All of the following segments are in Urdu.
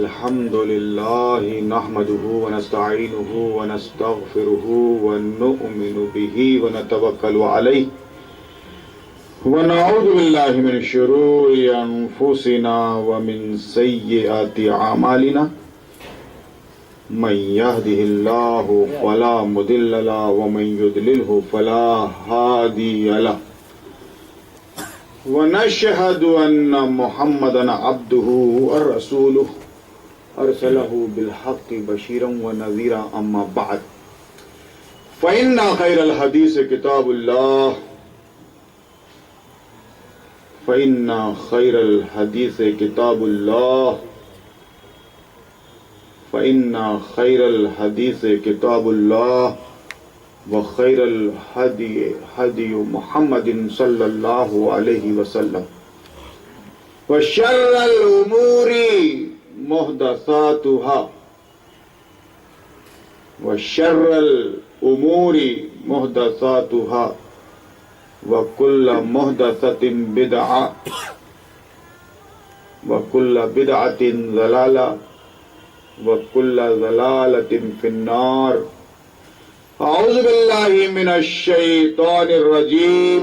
الحمد لله نحمده ونستعينه ونستغفره ونؤمن به ونتوكل عليه ونعوذ بالله من شرور أنفسنا ومن سيئات أعمالنا من يهده الله فلا مضل له ومن يضلله فلا هادي له ونشهد أن محمدا عبده ورسوله أرسله بالحق بشيرا ونذيرا أما بعد فإن خير الحديث كتاب الله فإن خير الحديث كتاب الله فإن خير الحديث كتاب الله وخير الهدي هدي محمد صلى الله عليه وسلم وشر الأمور محدثاتها وكل محدثة بدعة وكل بدعة ضلالة وكل ضلالة في النار. أعوذ بالله من الشيطان الرجيم.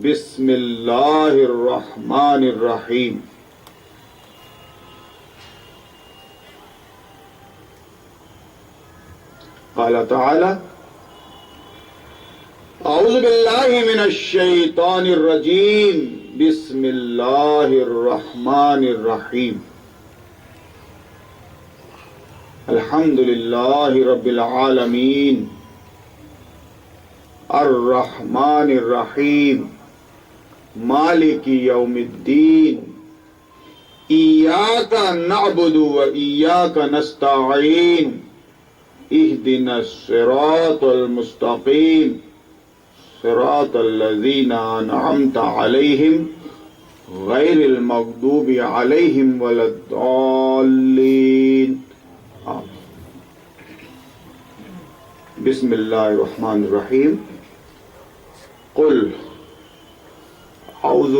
بسم الله الرحمن الرحيم. قال تعالى: أعوذ بالله من الشيطان الرجيم. بسم الله الرحمن الرحيم. الحمد لله رب العالمين الرحمن الرحيم مالك يوم الدين إياك نعبد وإياك نستعين اهدنا الصراط المستقيم صراط الذين أنعمت عليهم غير المغضوب عليهم ولا الضالين. بسم اللہ الرحمن الرحیم. قل اعوذ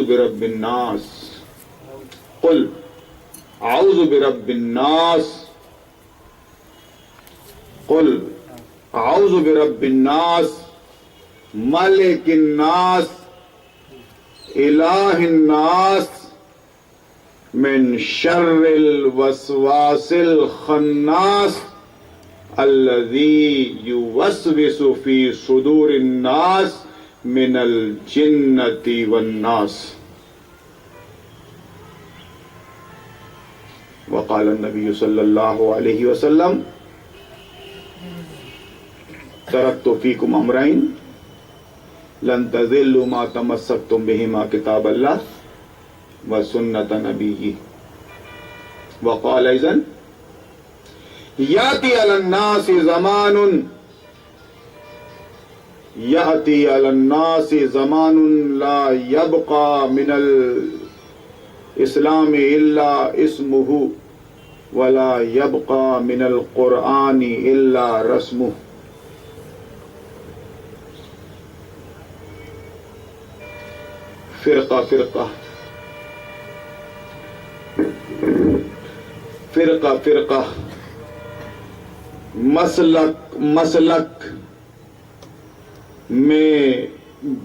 برب الناس. قل اعوذ برب الناس. قل اعوذ برب الناس ملک الناس الہ الناس من شر الوسواس الخناس الذي يوسوس في صدور الناس من الجنة والناس. وقال النبي صلى الله عليه وسلم: تركت فيكم أمرين لن تضلوا ما تمسكتم بهما كتاب الله وسنة نبيه. وقال أيضا: يأتي على الناس زمان لا يبقى من الإسلام إلا اسمه ولا يبقى من القرآن إلا رسمه. فرقہ فرقہ مسلک میں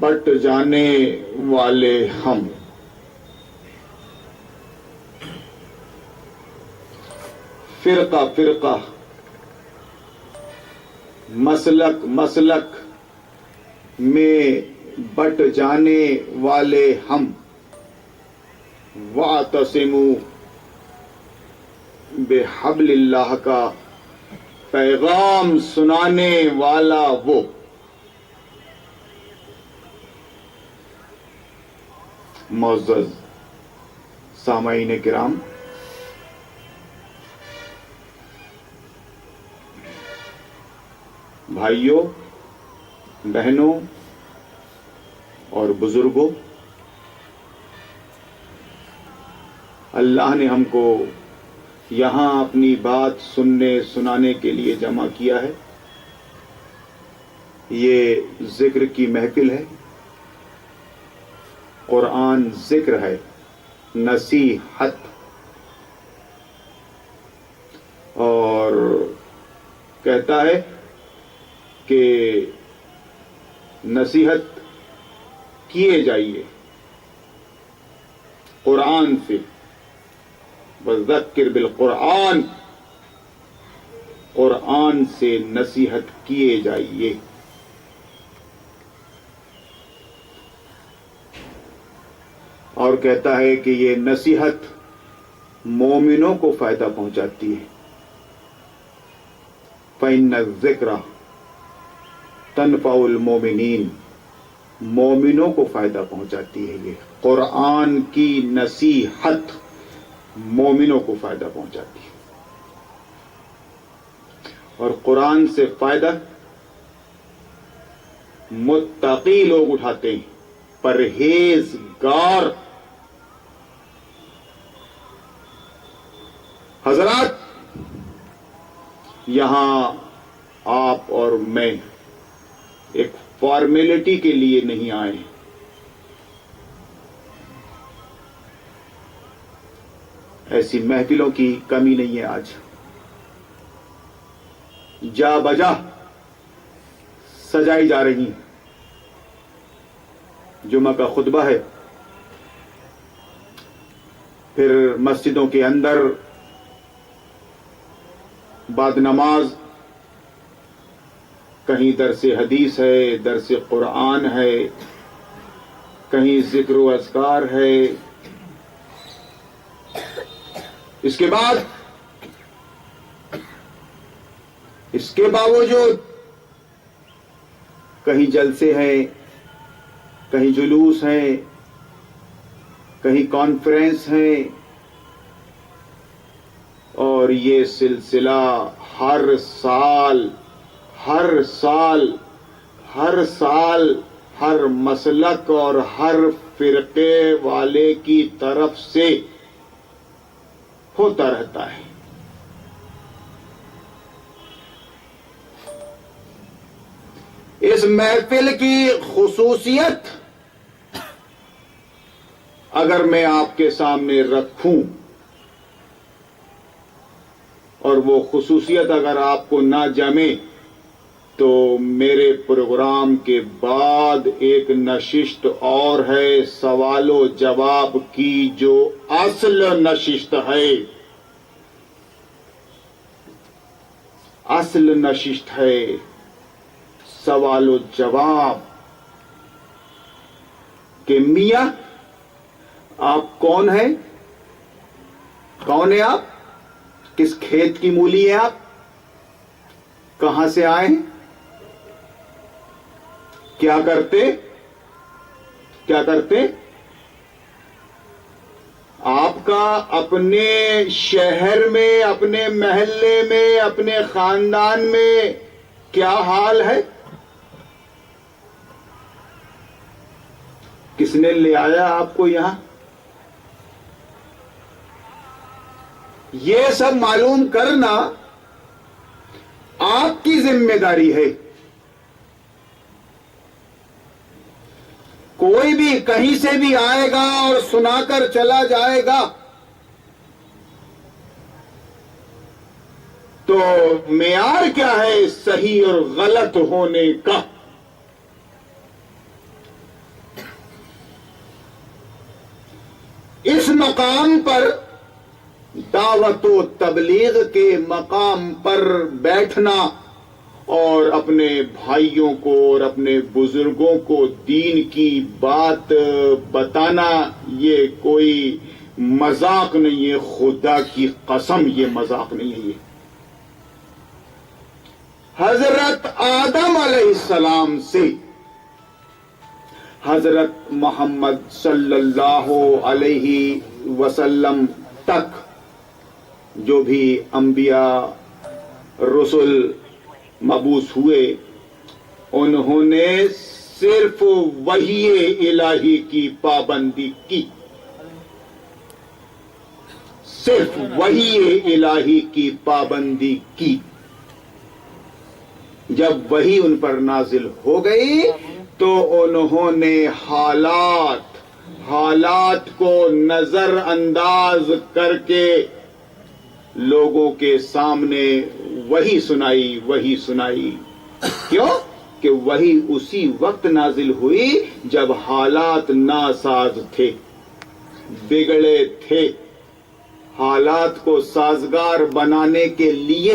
بٹ جانے والے ہم. فرقہ مسلک میں بٹ جانے والے ہم. واعتصموا بحبل اللہ کا پیغام سنانے والا وہ. معزز سامعین کرام، بھائیوں، بہنوں اور بزرگوں، اللہ نے ہم کو یہاں اپنی بات سننے سنانے کے لیے جمع کیا ہے. یہ ذکر کی محفل ہے قرآن ذکر ہے، نصیحت، اور کہتا ہے کہ نصیحت کیے جائیے قرآن سے، وذکر بالقرآن، قرآن سے نصیحت کیے جائیے۔ اور کہتا ہے کہ یہ نصیحت مومنوں کو فائدہ پہنچاتی ہے، فَإِنَّ الذِّكْرَ تَنفَعُ الْمُؤْمِنِينَ، مومنوں کو فائدہ پہنچاتی ہے۔ یہ قرآن کی نصیحت مومنوں کو فائدہ پہنچاتی ہے، اور قرآن سے فائدہ متقی لوگ اٹھاتے ہیں، پرہیزگار۔ حضرات، یہاں آپ اور میں ایک فارمیلٹی کے لیے نہیں آئے ہیں، ایسی محفلوں کی کمی نہیں ہے آج، جا بجا سجائی جا رہی ہیں۔ جمعہ کا خطبہ ہے، پھر مسجدوں کے اندر بعد نماز کہیں درس حدیث ہے، درس قرآن ہے، کہیں ذکر و اذکار ہے، اس کے باوجود کہیں جلسے ہیں، کہیں جلوس ہیں، کہیں کانفرنس ہیں، اور یہ سلسلہ ہر سال ہر مسلک اور ہر فرقے والے کی طرف سے ہوتا رہتا ہے۔ اس محفل کی خصوصیت اگر میں آپ کے سامنے رکھوں، اور وہ خصوصیت اگر آپ کو نہ جمے، تو میرے پروگرام کے بعد ایک نشست اور ہے سوال و جواب کی، جو اصل نشست ہے، اصل نشست ہے سوال و جواب، کہ میاں آپ کون ہیں؟ کون ہیں آپ؟ کس کھیت کی مولی ہیں آپ؟ کہاں سے آئے ہیں؟ کیا کرتے؟ آپ کا اپنے شہر میں، اپنے محلے میں، اپنے خاندان میں کیا حال ہے؟ کس نے لے آیا آپ کو یہاں؟ یہ سب معلوم کرنا آپ کی ذمہ داری ہے۔ کوئی بھی کہیں سے بھی آئے گا اور سنا کر چلا جائے گا تو معیار کیا ہے صحیح اور غلط ہونے کا؟ اس مقام پر، دعوت و تبلیغ کے مقام پر بیٹھنا اور اپنے بھائیوں کو اور اپنے بزرگوں کو دین کی بات بتانا، یہ کوئی مذاق نہیں ہے، خدا کی قسم یہ مذاق نہیں ہے۔ حضرت آدم علیہ السلام سے حضرت محمد صلی اللہ علیہ وسلم تک جو بھی انبیاء رسل مبعوث ہوئے، انہوں نے صرف وحی الہی کی پابندی کی، صرف وحی الہی کی پابندی کی۔ جب وحی ان پر نازل ہو گئی تو انہوں نے حالات حالات کو نظر انداز کر کے لوگوں کے سامنے وہی سنائی. کیوں؟ کہ وہی اسی وقت نازل ہوئی جب حالات ناساز تھے، بگڑے تھے. حالات کو سازگار بنانے کے لیے،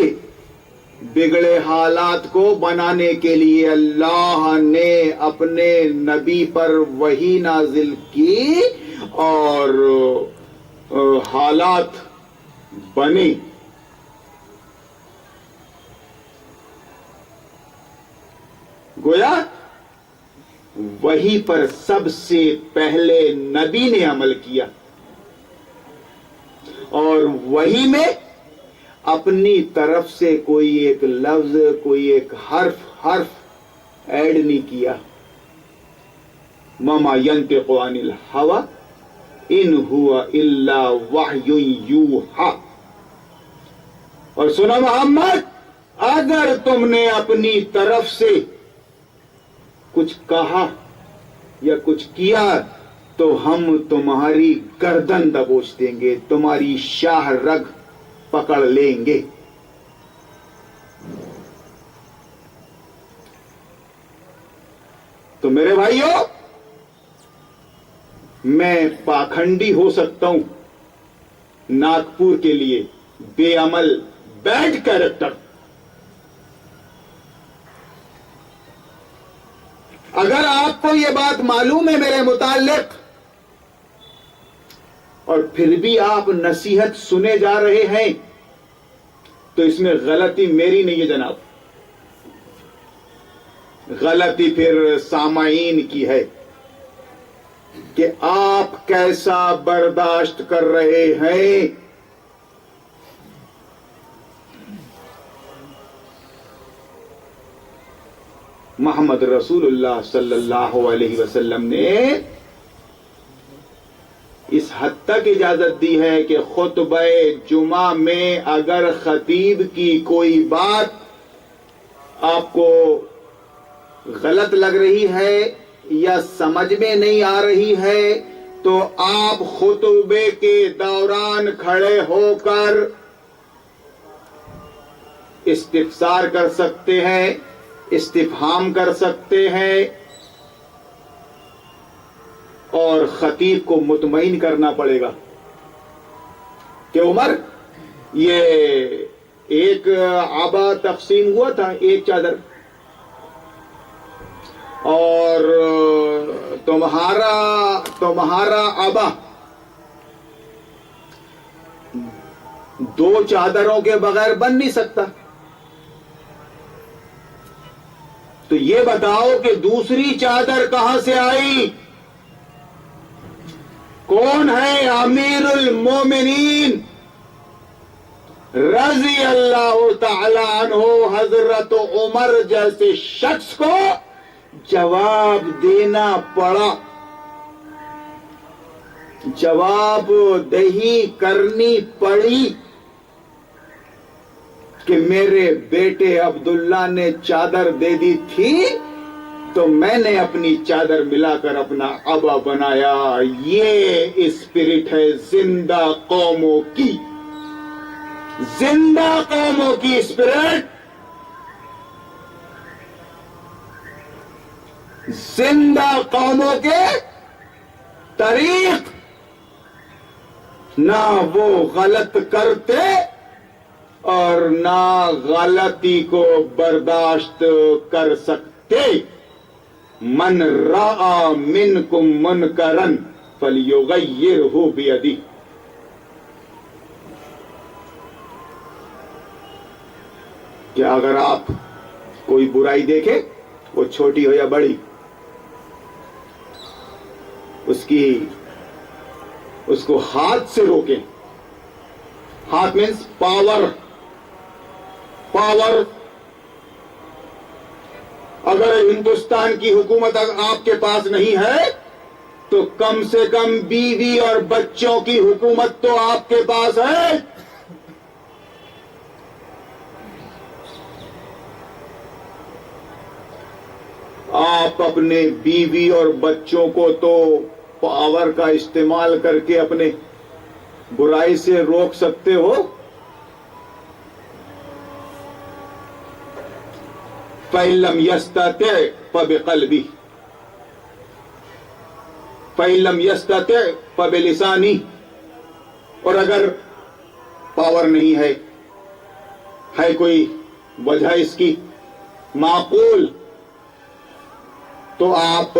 بگڑے حالات کو بنانے کے لیے اللہ نے اپنے نبی پر وحی نازل کی اور حالات بنے. گویا وحی پر سب سے پہلے نبی نے عمل کیا اور وحی میں اپنی طرف سے کوئی ایک لفظ، کوئی ایک حرف ایڈ نہیں کیا. وما ينطق عن الهوى ان هو الا وحی یوحی. اور سنو محمد، اگر تم نے اپنی طرف سے کچھ کہا یا کچھ کیا تو ہم تمہاری گردن دبوچ دیں گے، تمہاری شاہ رگ پکڑ لیں گے. تو میرے بھائیوں، میں پاکھنڈی ہو سکتا ہوں، ناگپور کے لیے بے عمل، بیڈ کیریکٹر. اگر آپ کو یہ بات معلوم ہے میرے متعلق اور پھر بھی آپ نصیحت سنے جا رہے ہیں تو اس میں غلطی میری نہیں ہے جناب، غلطی پھر سامعین کی ہے کہ آپ کیسا برداشت کر رہے ہیں. محمد رسول اللہ صلی اللہ علیہ وسلم نے اس حد تک اجازت دی ہے کہ خطبہ جمعہ میں اگر خطیب کی کوئی بات آپ کو غلط لگ رہی ہے یا سمجھ میں نہیں آ رہی ہے تو آپ خطبے کے دوران کھڑے ہو کر استفسار کر سکتے ہیں، استفہام کر سکتے ہیں اور خطیب کو مطمئن کرنا پڑے گا کہ عمر، یہ ایک عبا تقسیم ہوا تھا، ایک چادر، اور تمہارا عبا دو چادروں کے بغیر بن نہیں سکتا. تو یہ بتاؤ کہ دوسری چادر کہاں سے آئی؟ کون ہے امیر المومنین رضی اللہ تعالی عنہ حضرت عمر جیسے شخص کو جواب دینا پڑا، جواب دہی کرنی پڑی کہ میرے بیٹے عبداللہ نے چادر دے دی تھی تو میں نے اپنی چادر ملا کر اپنا عبا بنایا. یہ اسپرٹ ہے زندہ قوموں کی، زندہ قوموں کی اسپرٹ، زندہ قوموں کے طریق. نہ وہ غلط کرتے اور نہ غلطی کو برداشت کر سکتے. من رأى منکم منکرا فلیغیرہ بیدہ. کہ اگر آپ کوئی برائی دیکھیں، وہ چھوٹی ہو یا بڑی، اس کو ہاتھ سے روکیں. ہاتھ مینس پاور. اگر ہندوستان کی حکومت آپ کے پاس نہیں ہے تو کم سے کم بیوی اور بچوں کی حکومت تو آپ کے پاس ہے. آپ اپنے بیوی اور بچوں کو تو پاور کا استعمال کر کے اپنے برائی سے روک سکتے ہو؟ فَإِن لَّمْ يَسْتَطِعْ فَبِقَلْبِهِ فَإِن لَّمْ يَسْتَطِعْ فَبِلِسَانِهِ. اور اگر پاور نہیں ہے کوئی وجہ اس کی معقول، تو آپ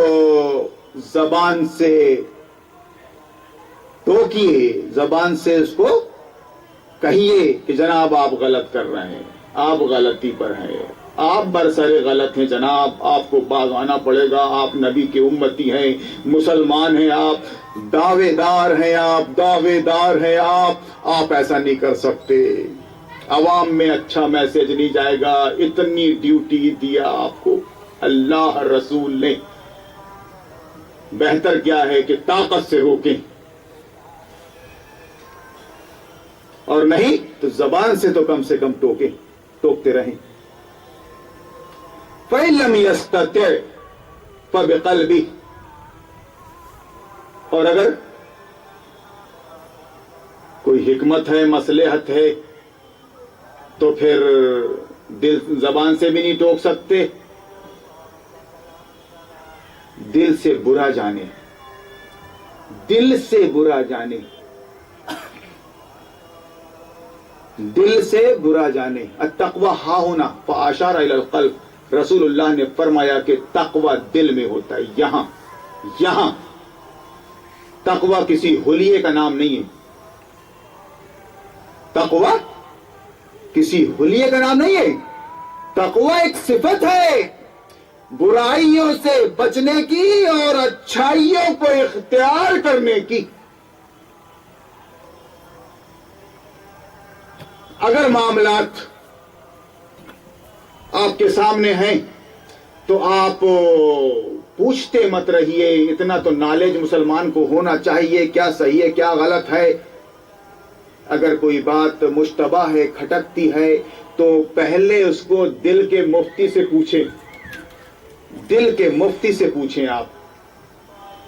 زبان سے ٹوکیے، زبان سے اس کو کہیے کہ جناب آپ غلط کر رہے ہیں، آپ غلطی پر ہیں، آپ برسرے غلط ہیں جناب، آپ کو باز آنا پڑے گا، آپ نبی کے امتی ہیں، مسلمان ہیں، آپ دعوے دار ہیں، آپ ایسا نہیں کر سکتے، عوام میں اچھا میسج نہیں جائے گا، اتنی ڈیوٹی دیا آپ کو اللہ رسول نے، بہتر کیا ہے کہ طاقت سے روکیں، اور نہیں تو زبان سے تو کم سے کم ٹوکتے رہیں. فَإِن لَّمْ يَسْتَطِعْ فَبِقَلْبِهِ. اور اگر کوئی حکمت ہے، مصلحت ہے، تو پھر زبان سے بھی نہیں ٹوک سکتے، دل سے برا جانے، دل سے برا جانے، دل سے برا جانے. التقوی ہاہنا فاشار الی القلب. رسول اللہ نے فرمایا کہ تقوی دل میں ہوتا ہے، یہاں. تقوی کسی حلیے کا نام نہیں ہے، تقوی کسی حلیے کا نام نہیں ہے، تقوی ایک صفت ہے برائیوں سے بچنے کی اور اچھائیوں کو اختیار کرنے کی. اگر معاملات آپ کے سامنے ہیں تو آپ پوچھتے مت رہیے، اتنا تو نالج مسلمان کو ہونا چاہیے کیا صحیح ہے کیا غلط ہے. اگر کوئی بات مشتبہ ہے، کھٹکتی ہے، تو پہلے اس کو دل کے مفتی سے پوچھیں، دل کے مفتی سے پوچھیں. آپ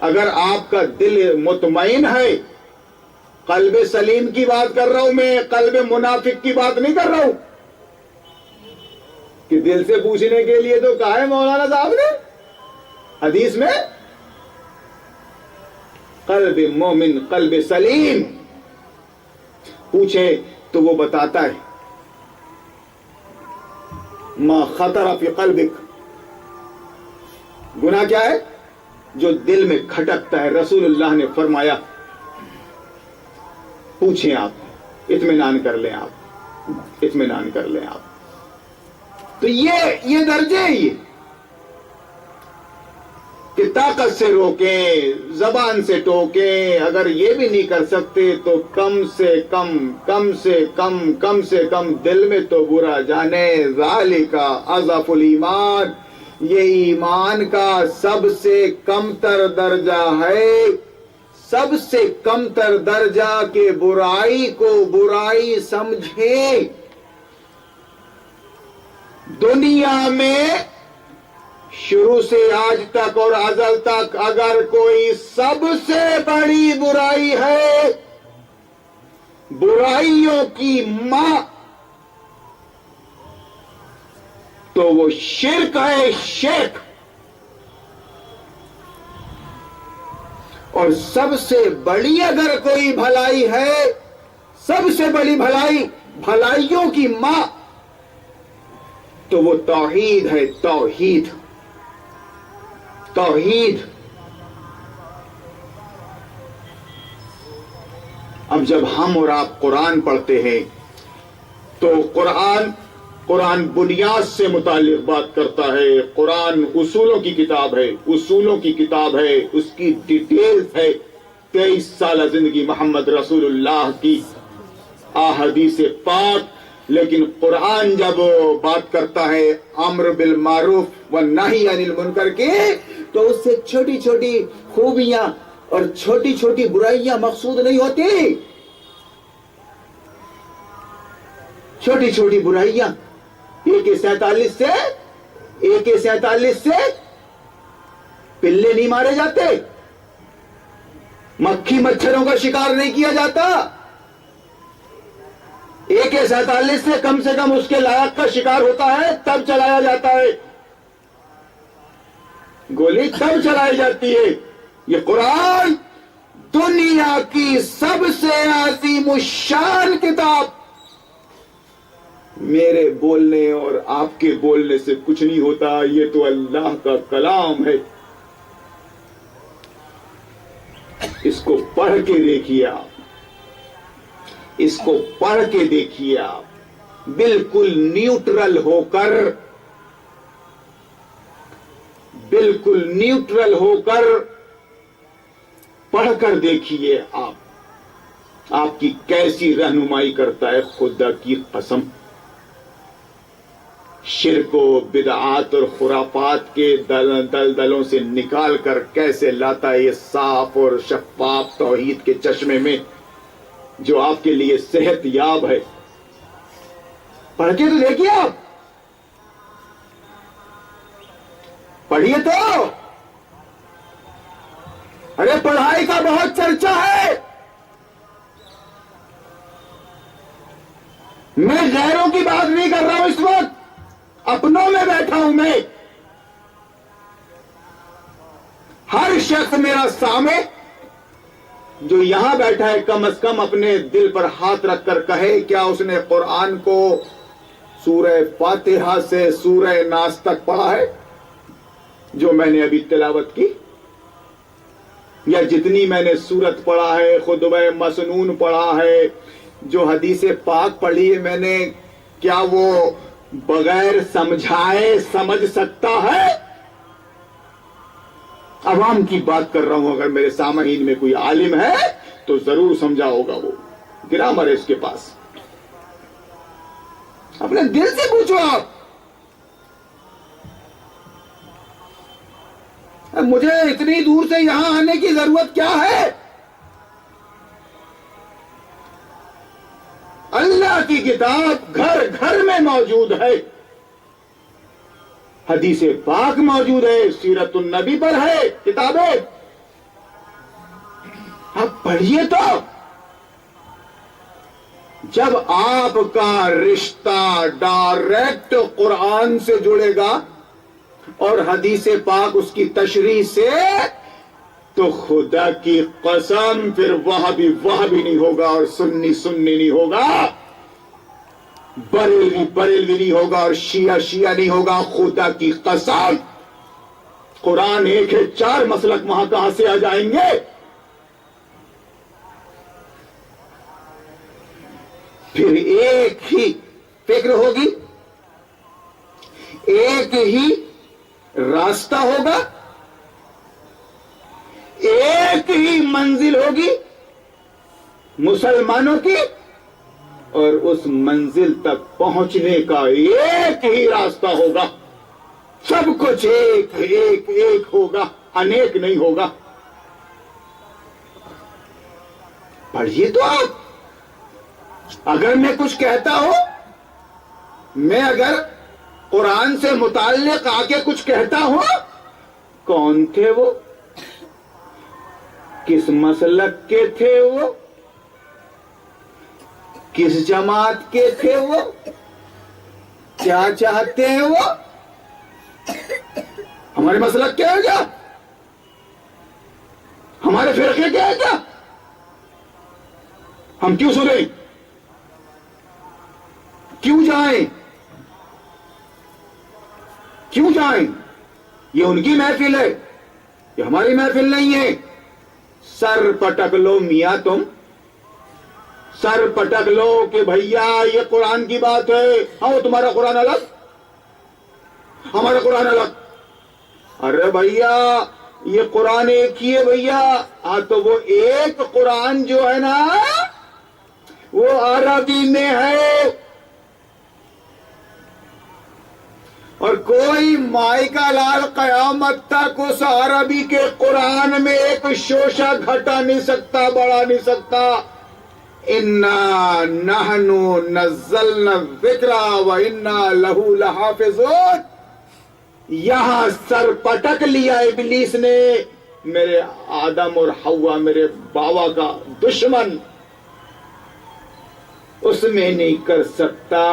اگر آپ کا دل مطمئن ہے، قلب سلیم کی بات کر رہا ہوں میں، قلب منافق کی بات نہیں کر رہا ہوں، کہ دل سے پوچھنے کے لیے تو کہا ہے مولانا صاحب نے حدیث میں، قلب مومن قلب سلیم پوچھے تو وہ بتاتا ہے ما خطر فی قلبک. گناہ کیا ہے؟ جو دل میں کھٹکتا ہے. رسول اللہ نے فرمایا پوچھیں، آپ اطمینان کر لیں، آپ. تو یہ درجے ہیں، یہ کہ طاقت سے روکیں، زبان سے ٹوکیں. اگر یہ بھی نہیں کر سکتے تو کم سے کم دل میں تو برا جانے. ذالک اضعف الایمان. یہ ایمان کا سب سے کم تر درجہ ہے، سب سے کم تر درجہ کہ برائی کو برائی سمجھیں. دنیا میں شروع سے آج تک اور ازل تک اگر کوئی سب سے بڑی برائی ہے، برائیوں کی ماں، تو وہ شرک ہے، شرک. اور سب سے بڑی اگر کوئی بھلائی ہے، سب سے بڑی بھلائیوں کی ماں، تو وہ توحید ہے، توحید. اب جب ہم اور آپ قرآن پڑھتے ہیں تو قرآن بنیاد سے متعلق بات کرتا ہے. قرآن اصولوں کی کتاب ہے، اس کی ڈیٹیلز ہے. 23 سالہ زندگی محمد رسول اللہ کی احادیث پاک. لیکن قرآن جب بات کرتا ہے امر بالمعروف والنہی عن المنکر کی، تو اس سے چھوٹی چھوٹی خوبیاں اور چھوٹی چھوٹی برائیاں مقصود نہیں ہوتی. چھوٹی چھوٹی برائیاں AK-47 سے پلے نہیں مارے جاتے. مکھی مچھروں کا شکار نہیں کیا جاتا. AK-47 سے کم اس کے لائق کا شکار ہوتا ہے تب چلایا جاتا ہے. گولی تب چلائی جاتی ہے. یہ قرآن دنیا کی سب سے عظیم الشان کتاب میرے بولنے اور آپ کے بولنے سے کچھ نہیں ہوتا. یہ تو اللہ کا کلام ہے. اس کو پڑھ کے دیکھیے آپ. اس کو پڑھ کے دیکھیے آپ. بالکل نیوٹرل ہو کر پڑھ کر دیکھیے آپ کی کیسی رہنمائی کرتا ہے. خدا کی قسم شرک و بدعات اور خرافات کے دلدلوں سے نکال کر کیسے لاتا ہے یہ صاف اور شفاف توحید کے چشمے میں جو آپ کے لیے صحت یاب ہے. پڑھ کے تو دیکھیے آپ. پڑھیے تو. ارے پڑھائی کا بہت چرچا ہے. میں غیروں کی بات نہیں کر رہا ہوں اس وقت. اپنوں میں بیٹھا ہوں میں. ہر شخص میرا سامع جو یہاں بیٹھا ہے کم از کم اپنے دل پر ہاتھ رکھ کر کہے کیا اس نے قرآن کو سورہ فاتحہ سے سورہ ناس تک پڑھا ہے جو میں نے ابھی تلاوت کی, یا جتنی میں نے سورت پڑھا ہے, خطبہ مسنون پڑھا ہے, جو حدیث پاک پڑھی ہے میں نے, کیا وہ بغیر سمجھائے سمجھ سکتا ہے؟ عوام کی بات کر رہا ہوں. اگر میرے سامعین میں کوئی عالم ہے تو ضرور سمجھا ہوگا. وہ گرامر ہے اس کے پاس. اپنے دل سے پوچھو آپ. مجھے اتنی دور سے یہاں آنے کی ضرورت کیا ہے؟ اللہ کی کتاب گھر گھر میں موجود ہے. حدیث پاک موجود ہے, سیرت النبی پر ہے کتابیں. آپ پڑھیے تو. جب آپ کا رشتہ ڈائریکٹ قرآن سے جڑے گا اور حدیث پاک اس کی تشریح سے, تو خدا کی قسم پھر وہ بھی نہیں ہوگا اور سنی نہیں ہوگا, بریلوی نہیں ہوگا اور شیعہ نہیں ہوگا. خدا کی قسم قرآن ایک ہے, 4 مسلک وہاں کہاں سے آ جائیں گے؟ پھر ایک ہی فکر ہوگی, ایک ہی راستہ ہوگا, ایک ہی منزل ہوگی مسلمانوں کی, اور اس منزل تک پہنچنے کا ایک ہی راستہ ہوگا. سب کچھ ایک ہوگا, انیک نہیں ہوگا. پڑھیے تو آپ. اگر میں کچھ کہتا ہوں, میں اگر قرآن سے متعلق آ کے کچھ کہتا ہوں, کون تھے وہ, کس مسلک کے تھے وہ, کس جماعت کے تھے وہ, کیا چاہتے ہیں وہ, ہمارے مسلک کیا ہے, کیا ہمارے فرقے کیا ہے, کیا ہم کیوں سنیں, کیوں جائیں؟ یہ ان کی محفل ہے, یہ ہماری محفل نہیں ہے. سر پٹک لو میاں, تم سر پٹک لو کہ بھیا یہ قرآن کی بات ہے. ہاں وہ تمہارا قرآن الگ, ہمارا قرآن الگ. ارے بھیا یہ قرآن ایک ہی ہے بھیا. ہاں تو وہ ایک قرآن جو ہے نا وہ عربی میں ہے, اور کوئی مائی کا لال قیامت تک اس عربی کے قرآن میں ایک شوشہ گھٹا نہیں سکتا, بڑھا نہیں سکتا. اِنَّا نَحْنُ نَزَّلْنَا الذِّكْرَ وَإِنَّا لَهُ لَحَافِظُونَ. یہاں سر پٹک لیا ابلیس نے میرے آدم اور حوا میرے بابا کا دشمن، اس میں نہیں کر سکتا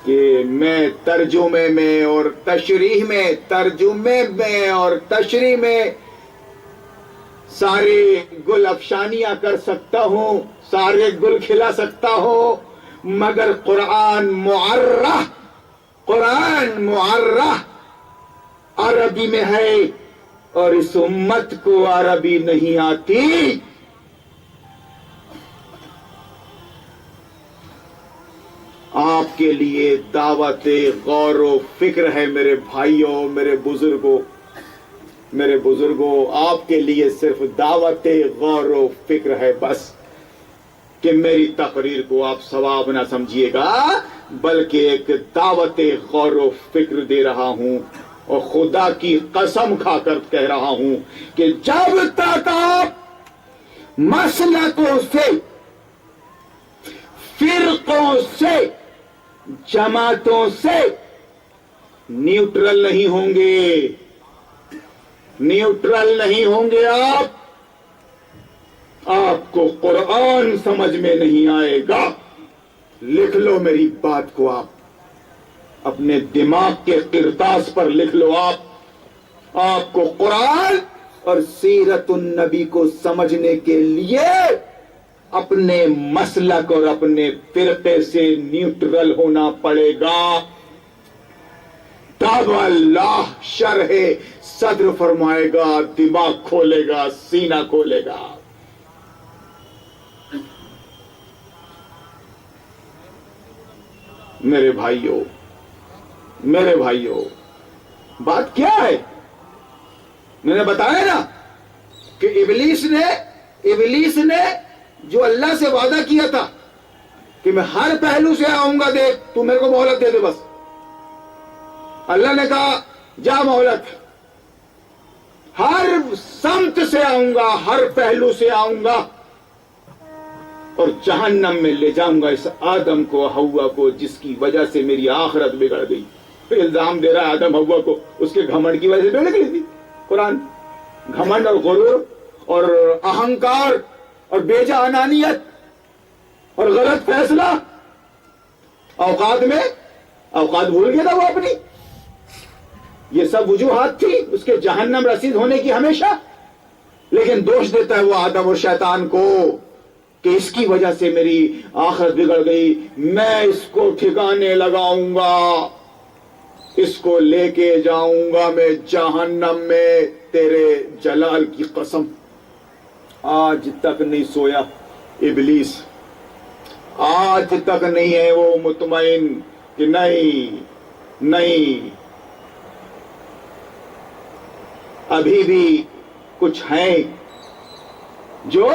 کہ میں ترجمے میں اور تشریح میں سارے گل افشانیاں کر سکتا ہوں، سارے گل کھلا سکتا ہوں، مگر قرآن معرہ عربی میں ہے اور اس امت کو عربی نہیں آتی۔ آپ کے لیے دعوت غور و فکر ہے میرے بھائیوں، میرے بزرگوں، آپ کے لیے صرف دعوت غور و فکر ہے بس، کہ میری تقریر کو آپ ثواب نہ سمجھیے گا، بلکہ ایک دعوت غور و فکر دے رہا ہوں، اور خدا کی قسم کھا کر کہہ رہا ہوں کہ جب تک آپ مسلکوں سے، فرقوں سے، جماعتوں سے نیوٹرل نہیں ہوں گے آپ کو قرآن سمجھ میں نہیں آئے گا۔ لکھ لو میری بات کو، آپ اپنے دماغ کے کرتاس پر لکھ لو، آپ کو قرآن اور سیرت النبی کو سمجھنے کے لیے اپنے مسلک اور اپنے فرقے سے نیوٹرل ہونا پڑے گا، تب اللہ شرح صدر فرمائے گا، دماغ کھولے گا، سینہ کھولے گا۔ میرے بھائیوں، بات کیا ہے؟ میں نے بتایا نا کہ ابلیس نے جو اللہ سے وعدہ کیا تھا کہ میں ہر پہلو سے آؤں گا، دیکھ تو میرے کو مہلت دے دے بس، اللہ نے کہا جا مہلت، ہر سمت سے آؤں گا، ہر پہلو سے آؤں گا، اور جہنم میں لے جاؤں گا اس آدم کو، حوا کو، جس کی وجہ سے میری آخرت بگڑ گئی۔ الزام دے رہا ہے آدم حوا کو، اس کے گھمنڈ کی وجہ سے بگڑ گئی تھی۔ قرآن گھمنڈ اور غرور اور اہنکار اور بیجا انانیت اور غلط فیصلہ، اوقات بھول گیا تھا وہ اپنی، یہ سب وجوہات تھی اس کے جہنم رسید ہونے کی ہمیشہ، لیکن دوش دیتا ہے وہ آدم اور شیطان کو کہ اس کی وجہ سے میری آخرت بگڑ گئی، میں اس کو ٹھکانے لگاؤں گا، اس کو لے کے جاؤں گا میں جہنم میں، تیرے جلال کی قسم۔ آج تک نہیں سویا ابلیس، آج تک نہیں ہے وہ مطمئن کہ نہیں، ابھی بھی کچھ ہیں جو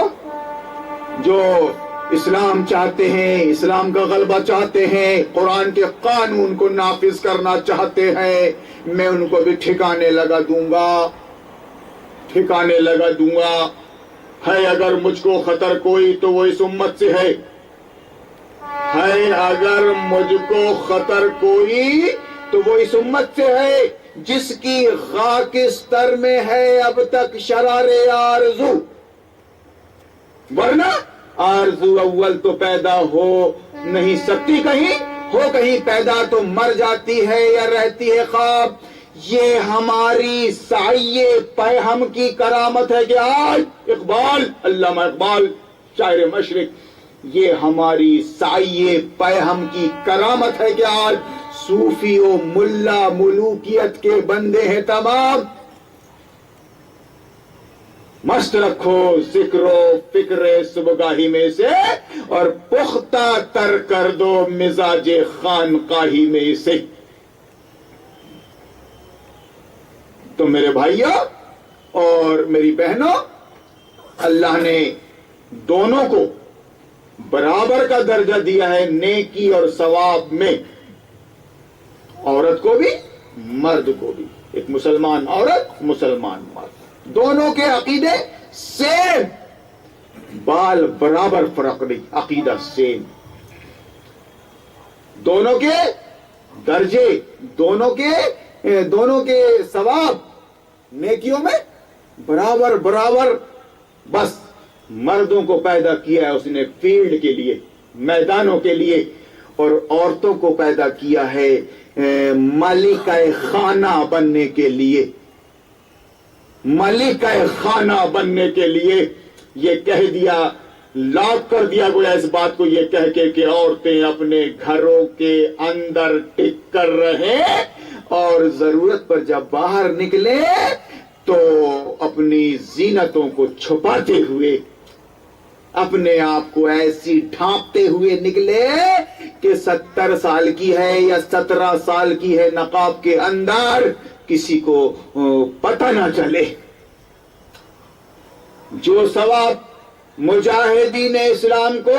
اسلام چاہتے ہیں، اسلام کا غلبہ چاہتے ہیں، قرآن کے قانون کو نافذ کرنا چاہتے ہیں، میں ان کو بھی ٹھکانے لگا دوں گا۔ ہے اگر مجھ کو خطر کوئی تو وہ اس امت سے ہے اگر مجھ کو خطر کوئی تو وہ اس امت سے ہے، جس کی خاکستر میں ہے اب تک شرار آرزو، ورنہ آرزو اول تو پیدا ہو نہیں سکتی، کہیں پیدا تو مر جاتی ہے یا رہتی ہے خواب۔ یہ ہماری سعی پیہم کی کرامت ہے کہ آج علامہ اقبال شاعر مشرق، یہ ہماری سعی پیہم کی کرامت ہے کہ آج صوفی و ملا ملوکیت کے بندے ہیں تمام، مست رکھو ذکر و فکر صبحگاہی میں سے اور پختہ تر کر دو مزاج خانقاہی میں سے۔ تو میرے بھائیوں اور میری بہنوں، اللہ نے دونوں کو برابر کا درجہ دیا ہے نیکی اور ثواب میں، عورت کو بھی مرد کو بھی، ایک مسلمان عورت مسلمان مرد، دونوں کے عقیدے سیم، بال برابر فرق نہیں، عقیدہ سیم، دونوں کے درجے، دونوں کے ثواب نیکیوں میں برابر برابر. بس مردوں کو پیدا کیا ہے اس نے فیلڈ کے لیے, میدانوں کے لیے, اور عورتوں کو پیدا کیا ہے ملکہ خانہ بننے کے لیے. ملکہ خانہ بننے کے لیے یہ کہہ دیا, لاک کر دیا گویا اس بات کو یہ کہہ کے کہ عورتیں اپنے گھروں کے اندر ٹک کر رہیں اور ضرورت پر جب باہر نکلے تو اپنی زینتوں کو چھپاتے ہوئے, اپنے آپ کو ایسی ڈھانپتے ہوئے نکلے کہ 70 سال کی ہے یا 17 سال کی ہے نقاب کے اندر, کسی کو پتہ نہ چلے. جو ثواب مجاہدین اسلام کو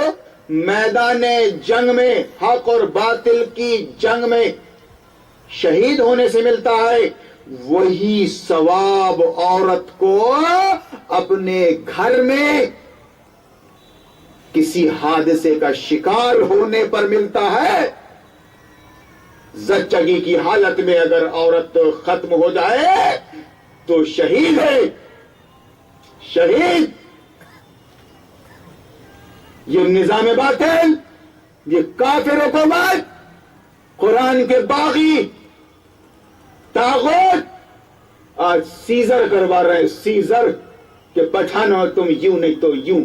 میدان جنگ میں, حق اور باطل کی جنگ میں شہید ہونے سے ملتا ہے, وہی ثواب عورت کو اپنے گھر میں کسی حادثے کا شکار ہونے پر ملتا ہے. زچگی کی حالت میں اگر عورت ختم ہو جائے تو شہید ہے, شہید. یہ نظام باطل, یہ کافر حکومت, قرآن کے باغی طاغوت آج سیزر کروا رہے ہیں, سیزر کہ پٹھانو تم یوں نہیں تو یوں,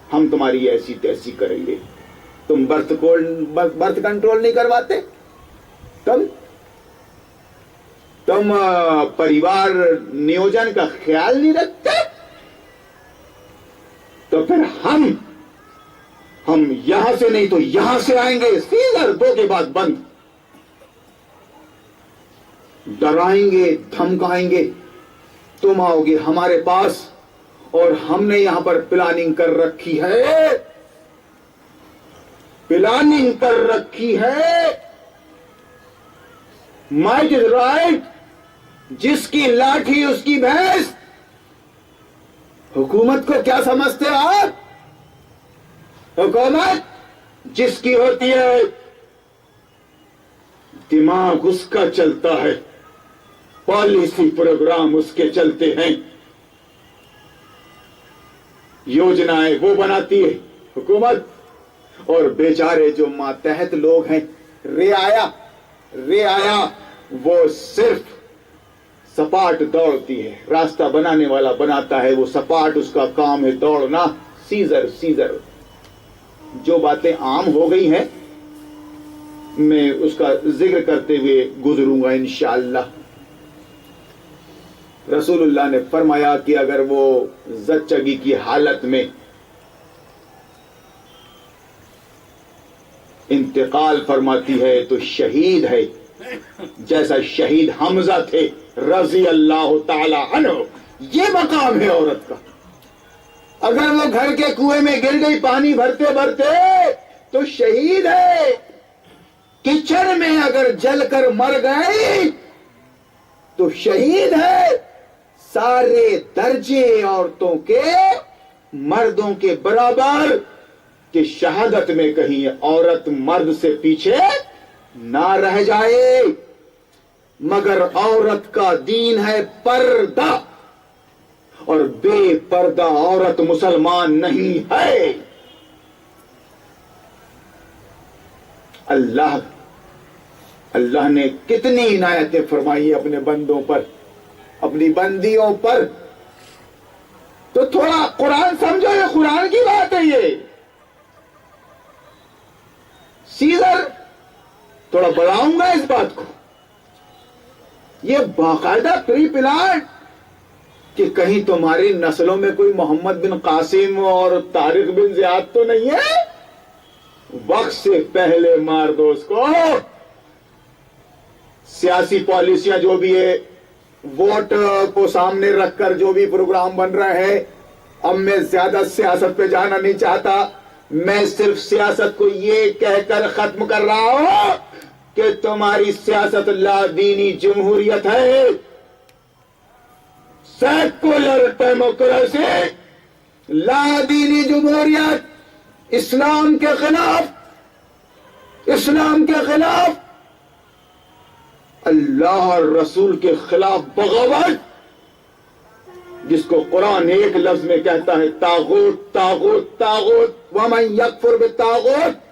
ہم تمہاری ایسی تیسی کریں گے. تم برتھ کنٹرول نہیں کرواتے, تم پریوار نیوجن کا خیال نہیں رکھتے, تو پھر ہم یہاں سے نہیں تو یہاں سے آئیں گے, سیزر 2 کے بعد بند. ڈرائیں گے, دھمکائیں گے, تم آؤ گے ہمارے پاس اور ہم نے یہاں پر پلاننگ کر رکھی ہے, پلاننگ کر رکھی ہے. مائٹ از رائٹ, جس کی لاٹھی اس کی بھینس. حکومت کو کیا سمجھتے آپ؟ حکومت جس کی ہوتی ہے دماغ اس کا چلتا ہے, پالیسی پروگرام اس کے چلتے ہیں, یوجنائیں وہ بناتی ہے حکومت, اور بیچارے جو ماتحت لوگ ہیں, رعایا وہ صرف سپاٹ دوڑتی ہے. راستہ بنانے والا بناتا ہے, وہ سپاٹ اس کا کام ہے دوڑنا. سیزر جو باتیں عام ہو گئی ہیں میں اس کا ذکر کرتے ہوئے گزروں گا انشاءاللہ. رسول اللہ نے فرمایا کہ اگر وہ زچگی کی حالت میں انتقال فرماتی ہے تو شہید ہے, جیسا شہید حمزہ تھے رضی اللہ تعالی عنہ. یہ مقام ہے عورت کا. اگر وہ گھر کے کنویں میں گر گئی پانی بھرتے بھرتے تو شہید ہے. کچن میں اگر جل کر مر گئی تو شہید ہے. سارے درجے عورتوں کے مردوں کے برابر کہ شہادت میں کہیں عورت مرد سے پیچھے نہ رہ جائے. مگر عورت کا دین ہے پردہ, اور بے پردہ عورت مسلمان نہیں ہے. اللہ نے کتنی عنایتیں فرمائی اپنے بندوں پر, اپنی بندیوں پر. تو تھوڑا قرآن سمجھو, یہ قرآن کی بات ہے. یہ سیزر تھوڑا بڑھاؤں گا اس بات کو, یہ باقاعدہ پری پلان کہ کہیں تمہاری نسلوں میں کوئی محمد بن قاسم اور طارق بن زیاد تو نہیں ہے. وقت سے پہلے مار دو اس کو. سیاسی پالیسیاں جو بھی ہے, ووٹ کو سامنے رکھ کر جو بھی پروگرام بن رہے ہیں, اب میں زیادہ سیاست پہ جانا نہیں چاہتا. میں صرف سیاست کو یہ کہہ کر ختم کر رہا ہوں کہ تمہاری سیاست لا دینی جمہوریت ہے, سیکولر ڈیموکریسی, لا دینی جمہوریت, اسلام کے خلاف, اسلام کے خلاف, اللہ اور رسول کے خلاف بغاوت. جس کو قرآن ایک لفظ میں کہتا ہے طاغوت طاغوت طاغوت، ومن یکفر بالطاغوت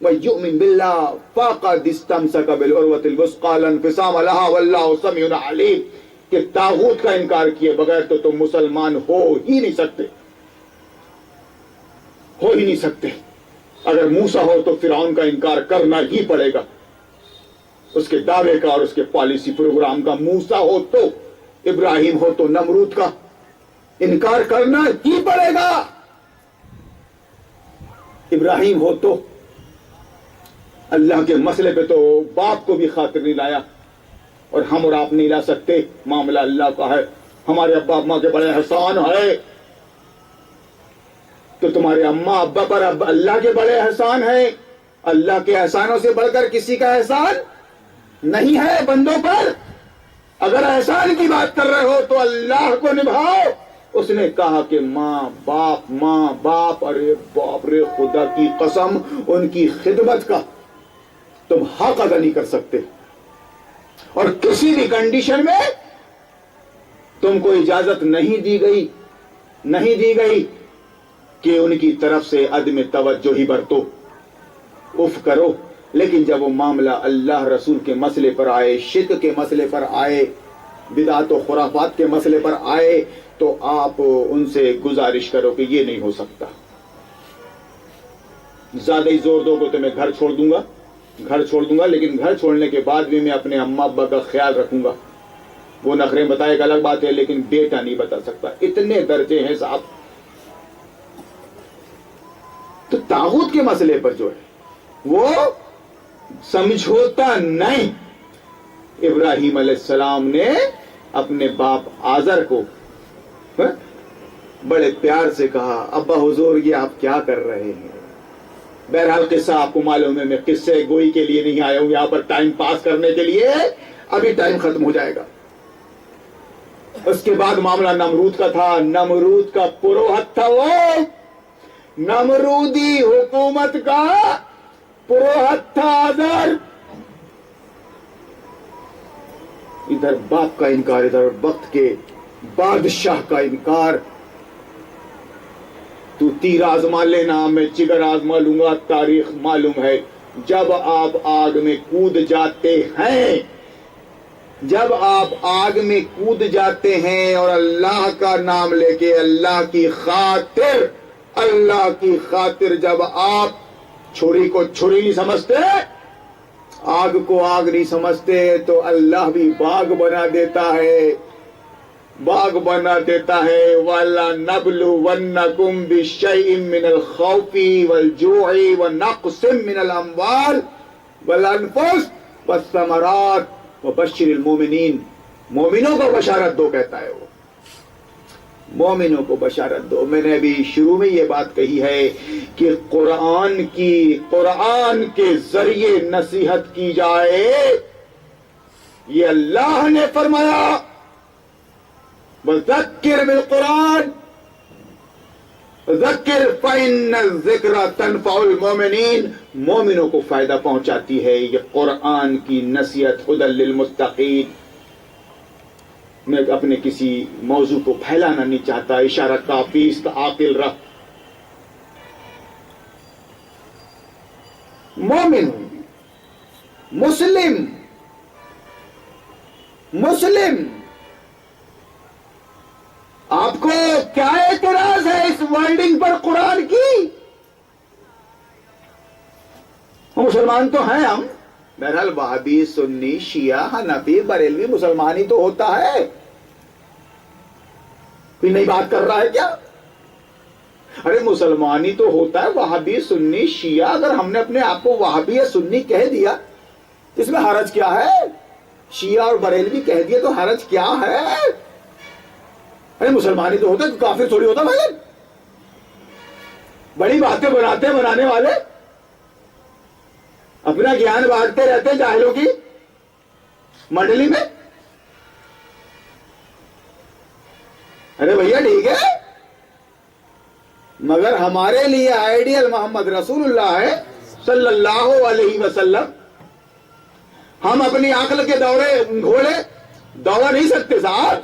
ویؤمن باللہ فقد استمسک بالعروۃ الوثقی لا انفصام لها واللہ سمیع علیم، کہ طاغوت کا انکار کیے بغیر تو تم مسلمان ہو ہی نہیں سکتے، ہو ہی نہیں سکتے۔ اگر موسیٰ ہو تو فرعون کا انکار کرنا ہی پڑے گا، اس کے دعوے کا اور اس کے پالیسی پروگرام کا۔ موسیٰ ہو تو، ابراہیم ہو تو نمرود کا انکار کرنا ہی پڑے گا۔ ابراہیم ہو تو اللہ کے مسئلے پہ تو باپ کو بھی خاطر نہیں لایا، اور ہم اور آپ نہیں لا سکتے، معاملہ اللہ کا ہے۔ ہمارے ابا اماں کے بڑے احسان ہے تو تمہارے اماں ابا پر اب اللہ کے بڑے احسان ہیں۔ اللہ کے احسانوں سے بڑھ کر کسی کا احسان نہیں ہے بندوں پر۔ اگر احسان کی بات کر رہے ہو تو اللہ کو نبھاؤ۔ اس نے کہا کہ ماں باپ، ارے باپ رے، خدا کی قسم ان کی خدمت کا تم حق ادا نہیں کر سکتے، اور کسی بھی کنڈیشن میں تم کو اجازت نہیں دی گئی کہ ان کی طرف سے عدم توجہ ہی برتو، اف کرو۔ لیکن جب وہ معاملہ اللہ رسول کے مسئلے پر آئے، شرک کے مسئلے پر آئے، بدعت و خرافات کے مسئلے پر آئے، تو آپ ان سے گزارش کرو کہ یہ نہیں ہو سکتا۔ زیادہ ہی زور دو گے تو میں گھر چھوڑ دوں گا، لیکن گھر چھوڑنے کے بعد بھی میں اپنے اماں ابا کا خیال رکھوں گا۔ وہ نخرے بتائے ایک الگ بات ہے، لیکن بیٹا نہیں بتا سکتا۔ اتنے درجے ہیں صاحب۔ تو طاغوت کے مسئلے پر جو ہے وہ سمجھوتا نہیں۔ ابراہیم علیہ السلام نے اپنے باپ آزر کو بڑے پیار سے کہا، ابا حضور یہ آپ کیا کر رہے ہیں؟ بہرحال قصہ آپ کو معلوم ہے، میں قصے گوئی کے لیے نہیں آیا ہوں یہاں پر ٹائم پاس کرنے کے لیے، ابھی ٹائم ختم ہو جائے گا۔ اس کے بعد معاملہ نمرود کا تھا۔ نمرود کا پروہت تھا، وہ نمرودی حکومت کا پروہت تھا آزر۔ ادھر باپ کا انکار، ادھر وقت کے بادشاہ کا انکار۔ تو تیر آزما لینا، میں جگر آزما لوں گا۔ تاریخ معلوم ہے، جب آپ آگ میں کود جاتے ہیں اور اللہ کا نام لے کے اللہ کی خاطر جب آپ چھری کو چھری نہیں سمجھتے، آگ کو آگ نہیں سمجھتے، تو اللہ بھی باغ بنا دیتا ہے۔ وَلَنَبْلُوَنَّكُمْ بِشَيْءٍ مِّنَ الْخَوْفِ وَالْجُوعِ وَنَقْصٍ مِّنَ الْأَمْوَالِ وَالْأَنفُسِ وَالثَّمَرَاتِ وَبَشِّرِ الْمُؤْمِنِينَ۔ مومنوں کو بشارت دو کہتا ہے وہ، مومنوں کو بشارت دو۔ میں نے ابھی شروع میں یہ بات کہی ہے کہ قرآن کے ذریعے نصیحت کی جائے، یہ اللہ نے فرمایا وَذَكِّرْ بِالْقُرْآنِ ذَكِّرْ فَإِنَّ الذِّكْرَ تَنفَعُ الْمُؤْمِنِينَ۔ مومنوں کو فائدہ پہنچاتی ہے یہ قرآن کی نصیحت، هُدًى لِّلْمُتَّقِينَ۔ میں اپنے کسی موضوع کو پھیلانا نہیں چاہتا، اشارہ کافی، عاقل رہ۔ مومن مسلم آپ کو کیا اعتراض ہے اس ورڈنگ پر قرآن کی؟ مسلمان تو ہیں ہم، بہرحال وہابی، سنی، شیعہ، حنفی، بریلوی، مسلمان ہی تو ہوتا ہے، کوئی نئی بات کر رہا ہے کیا؟ ارے مسلمان ہی تو ہوتا ہے، وہابی، سنی، شیعہ۔ اگر ہم نے اپنے آپ کو وہابی یا سنی کہہ دیا اس میں حرج کیا ہے؟ شیعہ اور بریلوی کہہ دیا تو حرج کیا ہے؟ ارے مسلمان ہی تو ہوتا ہے، کافر تھوڑی ہوتا بھائی۔ بڑی باتیں بنانے والے اپنا گیان بانٹتے رہتے جاہلوں کی منڈلی میں۔ ارے بھیا ٹھیک ہے، مگر ہمارے لیے آئیڈیل محمد رسول اللہ ہے صلی اللہ علیہ وسلم۔ ہم اپنی عقل کے گھوڑے دوڑ نہیں سکتے صاحب،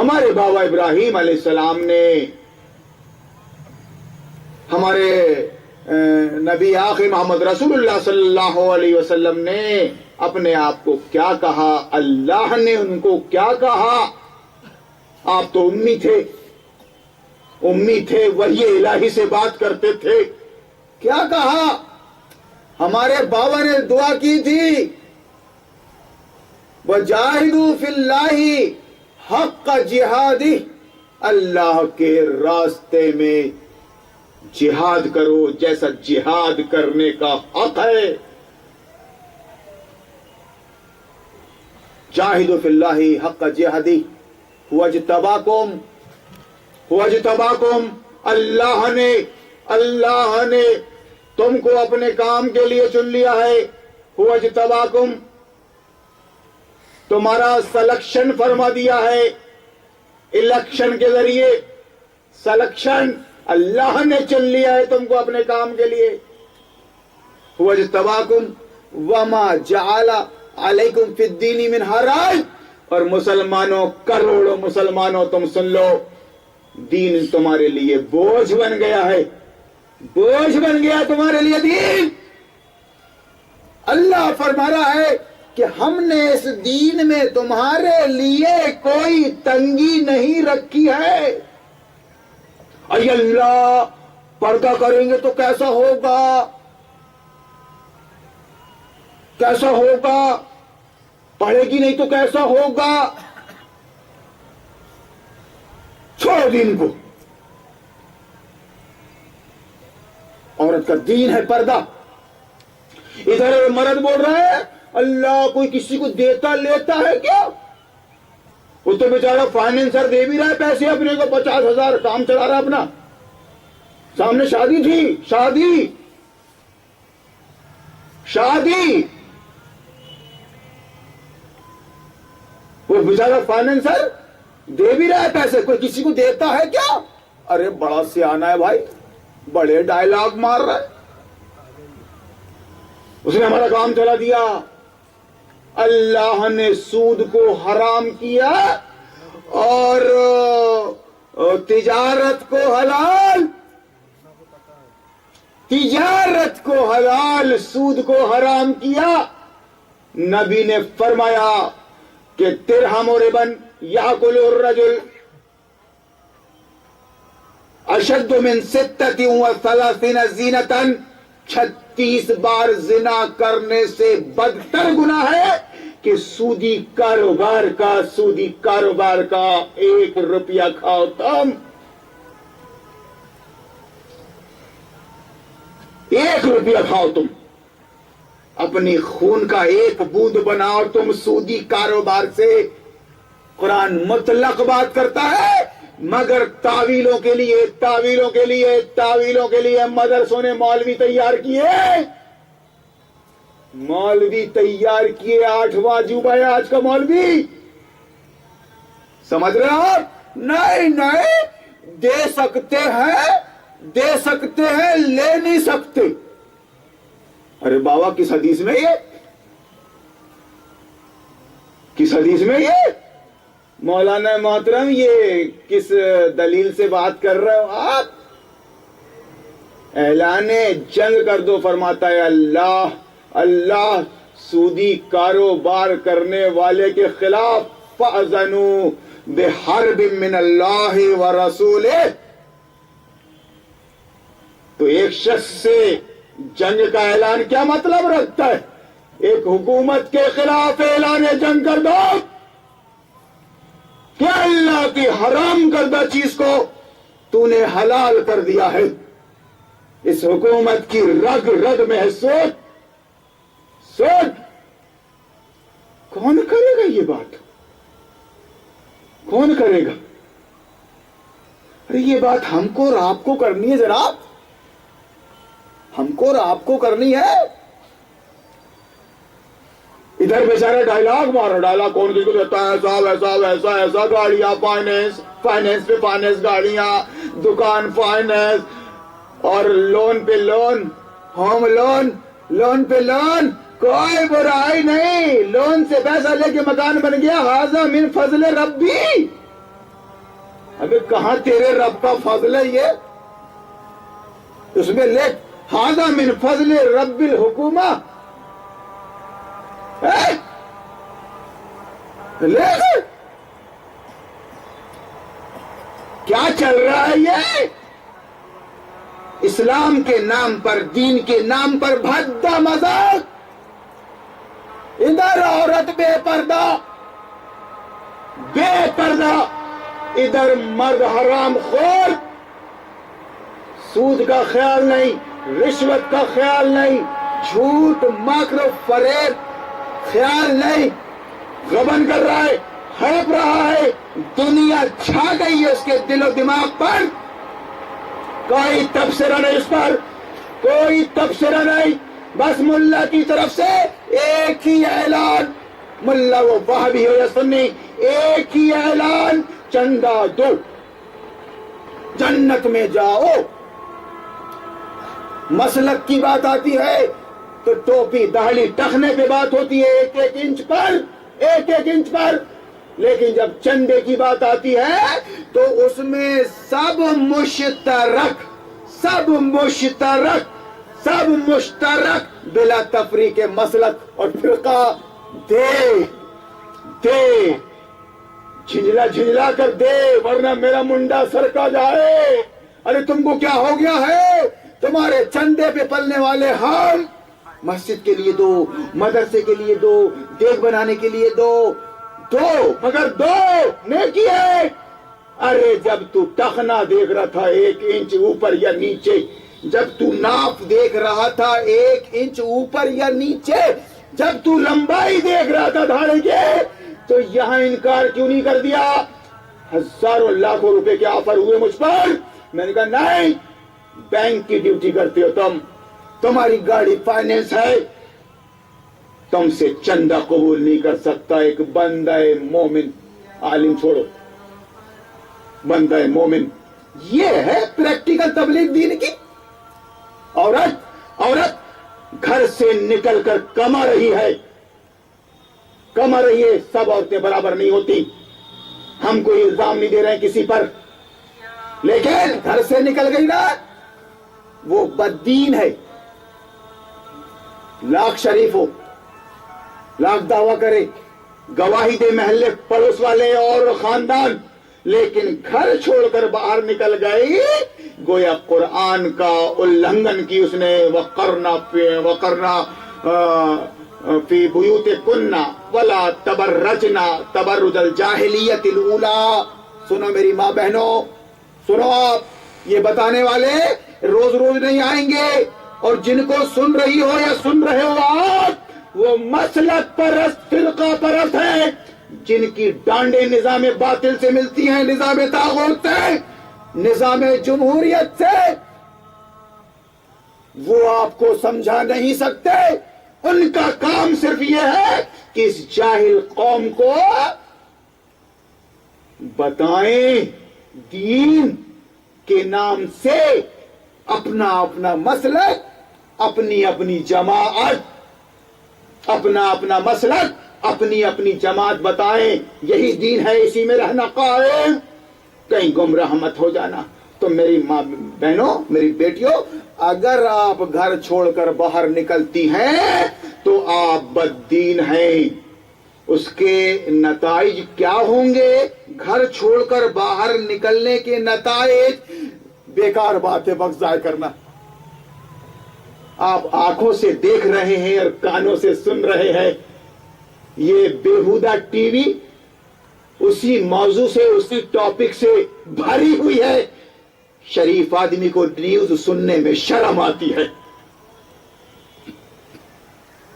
ہمارے بابا ابراہیم علیہ السلام نے ہمارے نبی آخر محمد رسول اللہ صلی اللہ علیہ وسلم نے اپنے آپ کو کیا کہا، اللہ نے ان کو کیا کہا؟ آپ تو امی تھے، وحی الہی سے بات کرتے تھے، کیا کہا؟ ہمارے بابا نے دعا کی تھی، وَجَاهِدُوا فِي اللَّهِ حَقَّ جِهَادِهِ، اللہ کے راستے میں جہاد کرو جیسا جہاد کرنے کا حق ہے۔ جاہدوا فی اللہ حق جہادہ هو اجتباکم، اللہ نے تم کو اپنے کام کے لیے چن لیا ہے۔ هو اجتباکم، تمہارا سلیکشن فرما دیا ہے، الیکشن کے ذریعے سلیکشن، اللہ نے چن لیا ہے تم کو اپنے کام کے لیے۔ هو اجتباکم وما جعل علیکم فی الدین من حرج، اور مسلمانوں، کروڑوں مسلمانوں تم سن لو، دین تمہارے لیے بوجھ بن گیا ہے، بوجھ بن گیا تمہارے لیے دین۔ اللہ فرما رہا ہے کہ ہم نے اس دین میں تمہارے لیے کوئی تنگی نہیں رکھی ہے۔ اے اللہ، پردہ کریں گے تو کیسا ہوگا، کیسا ہوگا، پڑھے گی نہیں تو کیسا ہوگا؟ چھوڑو دین کو، عورت کا دین ہے پردہ۔ ادھر مرد بول رہا ہے اللہ کوئی کسی کو دیتا لیتا ہے کیا؟ وہ تو بیچارہ فائنینسر دے بھی رہا ہے پیسے اپنے کو 50,000، کام چلا رہا اپنا، سامنے شادی تھی، شادی وہ بیچارہ فائنینسر دے بھی رہا ہے پیسے، کوئی کسی کو دیتا ہے کیا؟ ارے بڑا سیانا ہے بھائی، بڑے ڈائلاگ مار رہا ہے، اس نے ہمارا کام چلا دیا۔ اللہ نے سود کو حرام کیا اور تجارت کو حلال، سود کو حرام کیا۔ نبی نے فرمایا کہ درہم و ربن یاکل الرجل اشد من 36 زینتاً، 36 بار زنا کرنے سے بدتر گناہ ہے کہ سودی کاروبار کا 1 روپیہ کھاؤ تم، 1 روپیہ کھاؤ تم، اپنی خون کا 1 بوند بناؤ تم سودی کاروبار سے۔ قرآن مطلق بات کرتا ہے، مگر تعویلوں کے لیے مدرسوں نے مولوی تیار کیے، 8واں عجوبہ ہے آج کا مولوی، سمجھ رہے آپ؟ نہیں، دے سکتے ہیں، لے نہیں سکتے۔ ارے بابا کس حدیث میں یہ مولانا محترم یہ کس دلیل سے بات کر رہے ہو آپ؟ اعلان جنگ کر دو، فرماتا ہے اللہ سودی کاروبار کرنے والے کے خلاف فَأَذَنُوا بِحَرْبٍ مِّنَ اللَّهِ وَرَسُولِهِ۔ تو ایک شخص سے جنگ کا اعلان کیا مطلب رکھتا ہے؟ ایک حکومت کے خلاف اعلان جنگ کر دو کہ اللہ کی حرام کردہ چیز کو تو نے حلال کر دیا ہے۔ اس حکومت کی رگ رگ میں ہے سود۔ کون کرے گا یہ بات؟ کون کرے گا؟ ارے یہ بات ہم کو اور آپ کو کرنی ہے جناب، ہم کو اور آپ کو کرنی ہے۔ ادھر بیچارہ ڈائلاگ مارا، ڈائلاگ کون کسی کو دیتا ہے؟ ایسا ایسا گاڑیاں فائنینس پہ فائنینس گاڑیاں، دکان فائنینس اور لون پہ لون، ہوم لون پہ لون، کوئی برائی نہیں، لون سے پیسہ لے کے مکان بن گیا، ھذا من فضل ربی، ابے کہاں تیرے رب کا فضل ہے یہ؟ اس میں لکھ ھذا من فضل رب الحکومہ، لکھ کیا چل رہا ہے یہ؟ اسلام کے نام پر، دین کے نام پر بھدا مذاق، ادھر عورت بے پردہ بے پردہ، ادھر مرد حرام خور، سود کا خیال نہیں، رشوت کا خیال نہیں، جھوٹ مکر فریب خیال نہیں، غبن کر رہا ہے، ہڑپ رہا ہے، دنیا چھا گئی ہے اس کے دل و دماغ پر، کوئی تبصرہ نہیں اس پر، کوئی تبصرہ نہیں، بس ملا کی طرف سے ایک ہی اعلان، ملا وہ وہابی ہو یا سنی، ایک ہی اعلان، چندہ دو جنت میں جاؤ۔ مسلک کی بات آتی ہے تو ٹوپی داڑھی ٹخنے پہ بات ہوتی ہے، ایک ایک انچ پر، ایک ایک انچ پر، لیکن جب چندے کی بات آتی ہے تو اس میں سب مشترک، سب مشترک، سب مشترک، بلا تفریق مسلک اور فرقہ، دے دے جھنجلا جھنجلا کر دے، ورنہ میرا منڈا سرکا جائے۔ ارے تم کو کیا ہو گیا ہے؟ تمہارے چندے پہ پلنے والے ہم، مسجد کے لیے دو، مدرسے کے لیے دو، دیگ بنانے کے لیے دو، دو مگر دو نیکی ہے۔ ارے جب تو ٹخنا دیکھ رہا تھا ایک انچ اوپر یا نیچے، جب تو ناپ دیکھ رہا تھا ایک انچ اوپر یا نیچے، جب تو لمبائی دیکھ رہا تھا دھاڑی کے، تو یہاں انکار کیوں نہیں کر دیا؟ ہزاروں لاکھوں روپے کے آفر ہوئے مجھ پر، میں نے کہا نہیں، بینک کی ڈیوٹی کرتے ہو تم، تمہاری گاڑی فائنینس ہے، تم سے چندہ قبول نہیں کر سکتا ایک بندہ مومن۔ عالم چھوڑو، بندہ مومن، یہ ہے پریکٹیکل تبلیغ دین کی۔ عورت گھر سے نکل کر کما رہی ہے، کما رہی ہے، سب عورتیں برابر نہیں ہوتی، ہم کوئی الزام نہیں دے رہے ہیں کسی پر، لیکن گھر سے نکل گئی نا، وہ بددین ہے، لاکھ شریف ہو، لاکھ دعویٰ کرے، گواہی دے محلے پڑوس والے اور خاندان، لیکن گھر چھوڑ کر باہر نکل گئی، گویا قرآن کا النگھن کی اس نے، وقرنا فی بیوتکن ولا تبرجنا تبرج الجاہلیت الاولی۔ سنو میری ماں بہنوں، سنو، آپ یہ بتانے والے روز روز نہیں آئیں گے، اور جن کو سن رہی ہو یا سن رہے ہو آپ، وہ مسلک پرست، فرقہ پرست ہیں، جن کی ڈانڈیں نظام باطل سے ملتی ہیں، نظام طاغوت سے، نظام جمہوریت سے، وہ آپ کو سمجھا نہیں سکتے۔ ان کا کام صرف یہ ہے کہ اس جاہل قوم کو بتائیں دین کے نام سے اپنا اپنا مسلک، اپنی اپنی جماعت، اپنا اپنا مسلک، اپنی اپنی جماعت بتائیں، یہی دین ہے، اسی میں رہنا قائم، کہیں گمراہ مت ہو جانا۔ تو میری ماں بہنوں، میری بیٹیوں، اگر آپ گھر چھوڑ کر باہر نکلتی ہیں تو آپ بددین ہیں۔ اس کے نتائج کیا ہوں گے؟ گھر چھوڑ کر باہر نکلنے کے نتائج بیکار بات ہے، وقت ضائع کرنا۔ آپ آنکھوں سے دیکھ رہے ہیں اور کانوں سے سن رہے ہیں، یہ بیہودہ ٹی وی اسی موضوع سے، اسی ٹاپک سے بھری ہوئی ہے۔ شریف آدمی کو نیوز سننے میں شرم آتی ہے،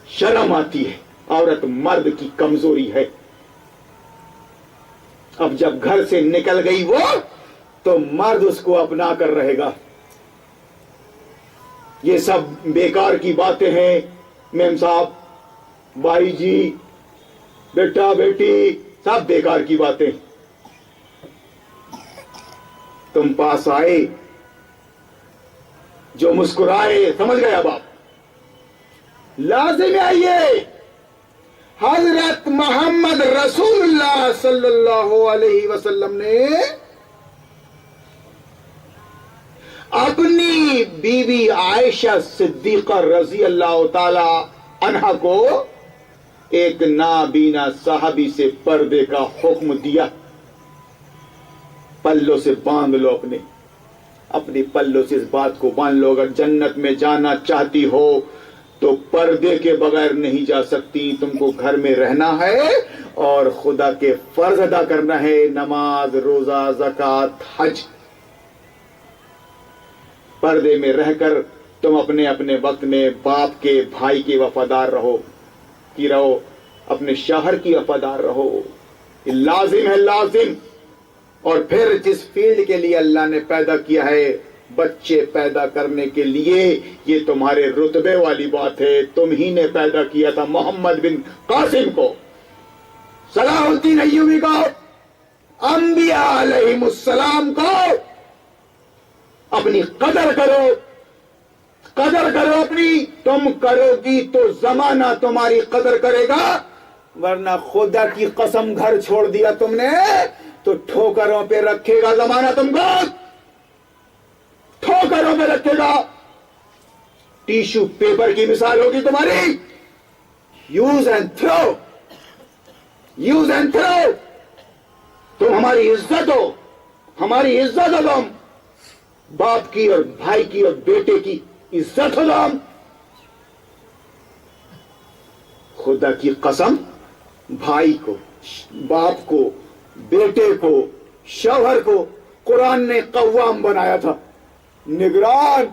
شرم آتی ہے۔ عورت مرد کی کمزوری ہے۔ اب جب گھر سے نکل گئی وہ، تو مرد اس کو اپنا کر رہے گا۔ یہ سب بیکار کی باتیں ہیں میم صاحب، بھائی جی، بیٹا بیٹی، سب بیکار کی باتیں۔ تم پاس آئے، جو مسکرائے، سمجھ گئے اب آپ، لازم آئیے۔ حضرت محمد رسول اللہ صلی اللہ علیہ وسلم نے اپنی بیوی عائشہ صدیقہ رضی اللہ تعالی عنہا کو ایک نابینا صحابی سے پردے کا حکم دیا. پلوں سے باندھ لو، اپنی پلوں سے اس بات کو باندھ لو، اگر جنت میں جانا چاہتی ہو تو پردے کے بغیر نہیں جا سکتی. تم کو گھر میں رہنا ہے اور خدا کے فرض ادا کرنا ہے، نماز، روزہ، زکوٰۃ، حج. پردے میں رہ کر تم اپنے اپنے وقت میں باپ کے، بھائی کے وفادار رہو، اپنے شوہر کی وفادار رہو. یہ لازم ہے، لازم. اور پھر جس فیلڈ کے لیے اللہ نے پیدا کیا ہے، بچے پیدا کرنے کے لیے، یہ تمہارے رتبے والی بات ہے. تم ہی نے پیدا کیا تھا محمد بن قاسم کو، صلاح الدین ایوبی کو، انبیاء علیہم السلام کو. اپنی قدر کرو، قدر کرو اپنی. تم کرو گی تو زمانہ تمہاری قدر کرے گا، ورنہ خدا کی قسم گھر چھوڑ دیا تم نے تو ٹھوکروں پہ رکھے گا زمانہ تم کو، ٹھوکروں پہ رکھے گا. ٹیشو پیپر کی مثال ہوگی تمہاری. Use and through, use and through. تم ہماری عزت ہو، ہماری عزت ہو. تم باپ کی اور بھائی کی اور بیٹے کی عزت ہو. تم خدا کی قسم، بھائی کو، باپ کو، بیٹے کو، شوہر کو قرآن نے قوام بنایا تھا، نگران،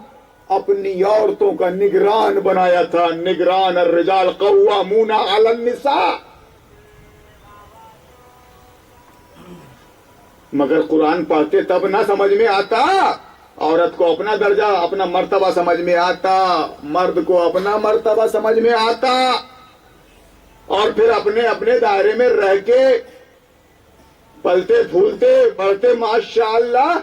اپنی عورتوں کا نگران بنایا تھا. نگران الرجال قوامون علی النساء. مگر قرآن پڑھتے تب نہ سمجھ میں آتا. عورت کو اپنا درجہ، اپنا مرتبہ سمجھ میں آتا، مرد کو اپنا مرتبہ سمجھ میں آتا. اور پھر اپنے اپنے دائرے میں رہ کے پلتے پھولتے بڑھتے ماشاءاللہ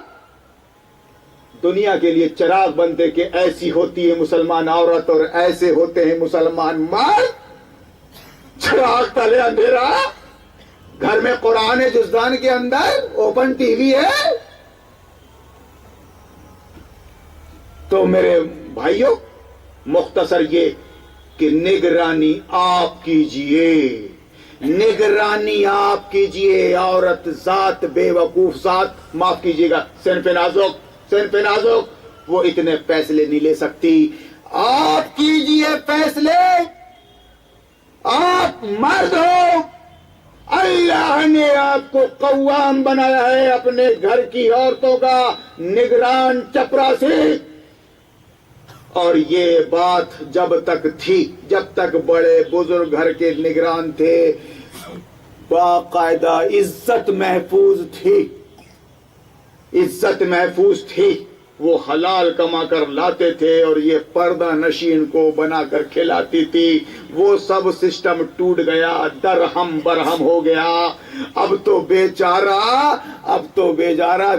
دنیا کے لیے چراغ بنتے کہ ایسی ہوتی ہے مسلمان عورت اور ایسے ہوتے ہیں مسلمان مرد. چراغ تلے اندھیرا، گھر میں قرآن ہے، جزدان کے اندر اوپن ٹی وی ہے. تو میرے بھائیوں، مختصر یہ کہ نگرانی آپ کیجئے، نگرانی آپ کیجئے. عورت ذات، بے وقوف ذات، معاف کیجئے گا، صنف نازک، وہ اتنے فیصلے نہیں لے سکتی. آپ کیجئے فیصلے. آپ مرد ہو، اللہ نے آپ کو قوام بنایا ہے، اپنے گھر کی عورتوں کا نگران، چپراسی. اور یہ بات جب تک تھی، جب تک بڑے بزرگ گھر کے نگران تھے، باقاعدہ عزت محفوظ تھی، عزت محفوظ تھی. وہ حلال کما کر لاتے تھے اور یہ پردہ نشین کو بنا کر کھلاتی تھی. وہ سب سسٹم ٹوٹ گیا، درہم برہم ہو گیا. اب تو بیچارہ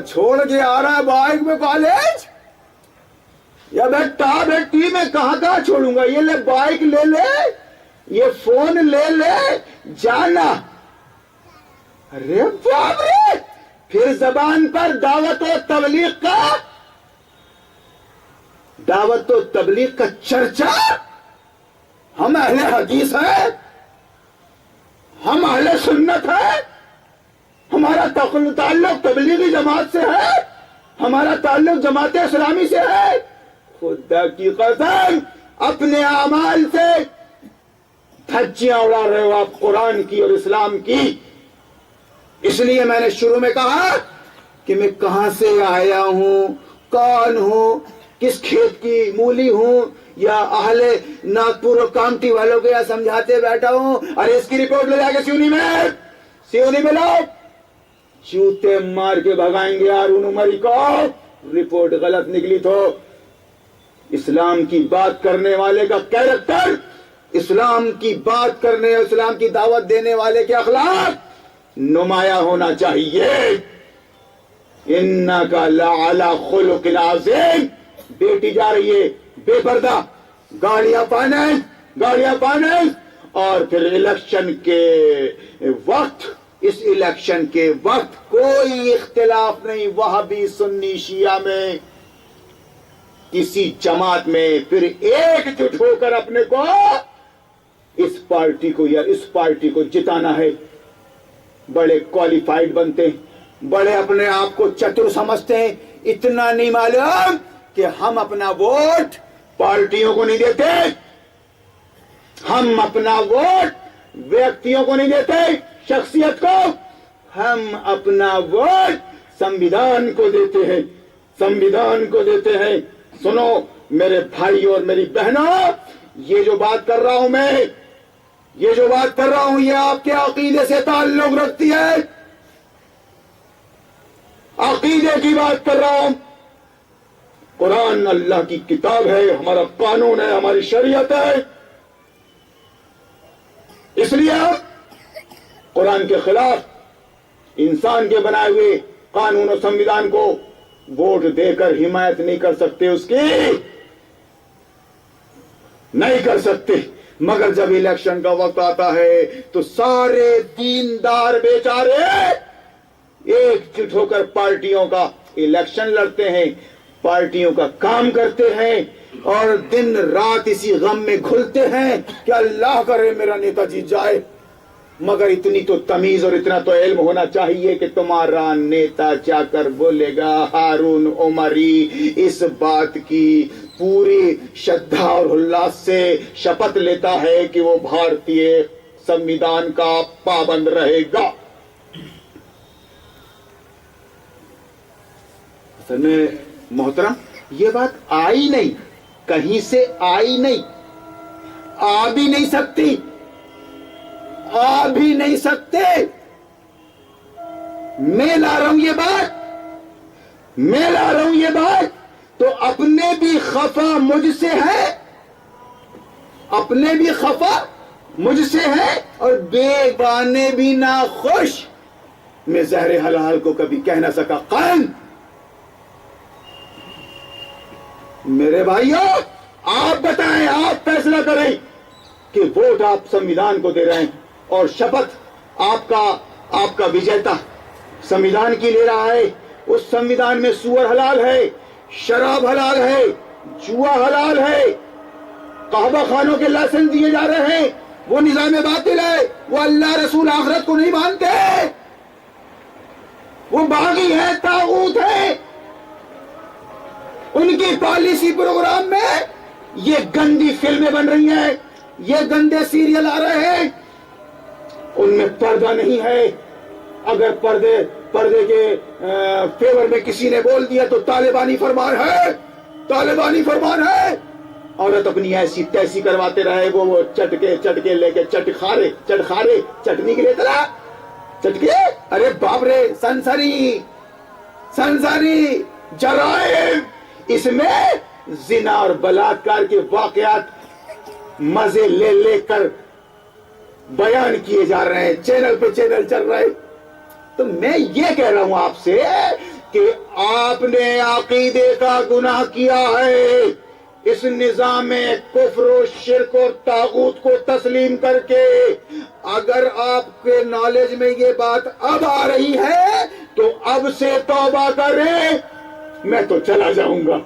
چھوڑ کے آ رہا ہے بائک میں کالج. یا بیٹی میں کہاں چھوڑوں گا، یہ لے بائک لے لے، یہ فون لے لے، جانا. ارے باپ رے، پھر زبان پر دعوت و تبلیغ کا چرچا. ہم اہل حدیث ہیں، ہم اہل سنت ہیں، ہمارا تعلق تبلیغی جماعت سے ہے، ہمارا تعلق جماعت اسلامی سے ہے. خدا کی قسم اپنے اعمال سے دھجیاں اڑا رہے ہو آپ قرآن کی اور اسلام کی. اس لیے میں نے شروع میں کہا کہ میں کہاں سے آیا ہوں، کون ہوں، کس کھیت کی مولی ہوں، یا اہل ناگپور اور کامٹی والوں کو یا سمجھاتے بیٹھا ہوں. ارے اس کی رپورٹ لے جا کے سیونی میں لاؤ، چوتے مار کے بھگائیں گے ہارون عمری کو. رپورٹ غلط نکلی تو اسلام کی بات کرنے والے کا کیریکٹر، اسلام کی بات کرنے، اسلام کی دعوت دینے والے کے اخلاق نمایاں ہونا چاہیے. انک لعلی خلق عظیم. بیٹی جا رہی ہے بے پردہ، گاڑیاں فائننس، اور پھر الیکشن کے وقت، اس الیکشن کے وقت کوئی اختلاف نہیں وہابی سنی شیعہ میں. کسی جماعت میں پھر ایک جٹ ہو کر اپنے کو اس پارٹی کو یا اس پارٹی کو جتانا ہے. بڑے کوالیفائڈ بنتے ہیں, بڑے اپنے آپ کو چتر سمجھتے ہیں. اتنا نہیں معلوم کہ ہم اپنا ووٹ پارٹیوں کو نہیں دیتے, ہم اپنا ووٹ ویکتیوں کو نہیں دیتے, شخصیت کو. ہم اپنا ووٹ سمویدھان کو دیتے ہیں, سمویدھان کو دیتے ہیں. سنو میرے بھائیوں اور میری بہنوں, یہ جو بات کر رہا ہوں میں, یہ جو بات کر رہا ہوں, یہ آپ کے عقیدے سے تعلق رکھتی ہے. عقیدے کی بات کر رہا ہوں. قرآن اللہ کی کتاب ہے, ہمارا قانون ہے, ہماری شریعت ہے. اس لیے آپ قرآن کے خلاف انسان کے بنائے ہوئے قانون و سمویدھان کو ووٹ دے کر حمایت نہیں کر سکتے, اس کی نہیں کر سکتے. مگر جب الیکشن کا وقت آتا ہے تو سارے دیندار بیچارے ایک جٹ ہو کر پارٹیوں کا الیکشن لڑتے ہیں, پارٹیوں کا کام کرتے ہیں, اور دن رات اسی غم میں گھلتے ہیں کہ اللہ کرے میرا نیتا جیت جائے. مگر اتنی تو تمیز اور اتنا تو علم ہونا چاہیے کہ تمہارا نیتا جا کر بولے گا ہارون عمری اس بات کی پوری شردھا اور الاس سے شپت لیتا ہے کہ وہ بھارتی سمویدھان کا پابند رہے گا. اصل میں محترم یہ بات آئی نہیں, کہیں سے آئی نہیں, آ بھی نہیں سکتی, آ بھی نہیں سکتے. میں لا رہا ہوں یہ بات, میں لا رہا ہوں یہ بات تو اپنے بھی خفا مجھ سے ہے, اپنے بھی خفا مجھ سے ہے, اور بیگانے بھی ناخوش. میں زہر حلال کو کبھی کہہ نہ سکا قائم. میرے بھائیوں آپ بتائیں, آپ فیصلہ کریں کہ ووٹ آپ سمویدھان کو دے رہے ہیں اور شپت آپ کا وجیتا سمویدھان کی لے رہا ہے. اس سمویدھان میں سور حلال ہے, شراب حلال ہے, جوا حلال ہے, قہوہ خانوں کے لائسنس دیے جا رہے ہیں, وہ نظام باطل ہے, وہ اللہ رسول آخرت کو نہیں مانتے, وہ باغی ہے, طاغوت ہے. ان کی پالیسی پروگرام میں یہ گندی فلمیں بن رہی ہیں, یہ گندے سیریل آ رہے ہیں, ان میں پردہ نہیں ہے. اگر پردے کے فیور میں کسی نے بول دیا تو طالبانی فرمان ہے, طالبانی فرمان ہے. عورت اپنی ایسی تیسی کرواتے رہے, وہ چٹکے لے کے چٹخارے چٹنی کے لیے تلا چٹکے. ارے باپ رے, سنساری جرائم, اس میں زنا اور بلاکار کے واقعات مزے لے لے کر بیان کیے جا رہے ہیں, چینل پہ چینل چل رہے. تو میں یہ کہہ رہا ہوں آپ سے کہ آپ نے عقیدے کا گناہ کیا ہے. اس نظام کفر و شرک اور طاغوت کو تسلیم کر کے. اگر آپ کے نالج میں یہ بات اب آ رہی ہے تو اب سے توبہ کریں. میں تو چلا جاؤں گا.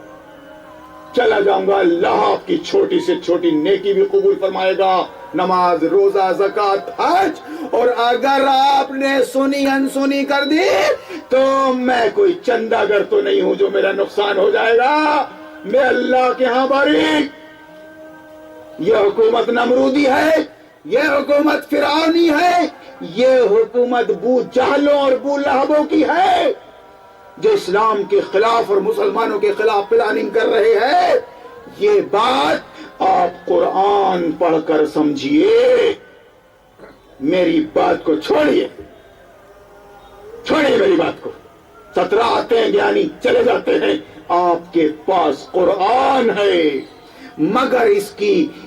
اللہ آپ کی چھوٹی سے چھوٹی نیکی بھی قبول فرمائے گا, نماز, روزہ, زکات, حج. اور اگر آپ نے سنی انسنی کر دی تو میں کوئی چندہ گر تو نہیں ہوں جو میرا نقصان ہو جائے گا. میں اللہ کے ہاں باریک. یہ حکومت نمرودی ہے, یہ حکومت فرعونی ہے, یہ حکومت بو جہلوں اور بو لہبوں کی ہے جو اسلام کے خلاف اور مسلمانوں کے خلاف پلاننگ کر رہے ہیں. یہ بات آپ قرآن پڑھ کر سمجھیے. میری بات کو چھوڑیے میری بات کو. 17 آتے ہیں گیانی چلے جاتے ہیں. آپ کے پاس قرآن ہے مگر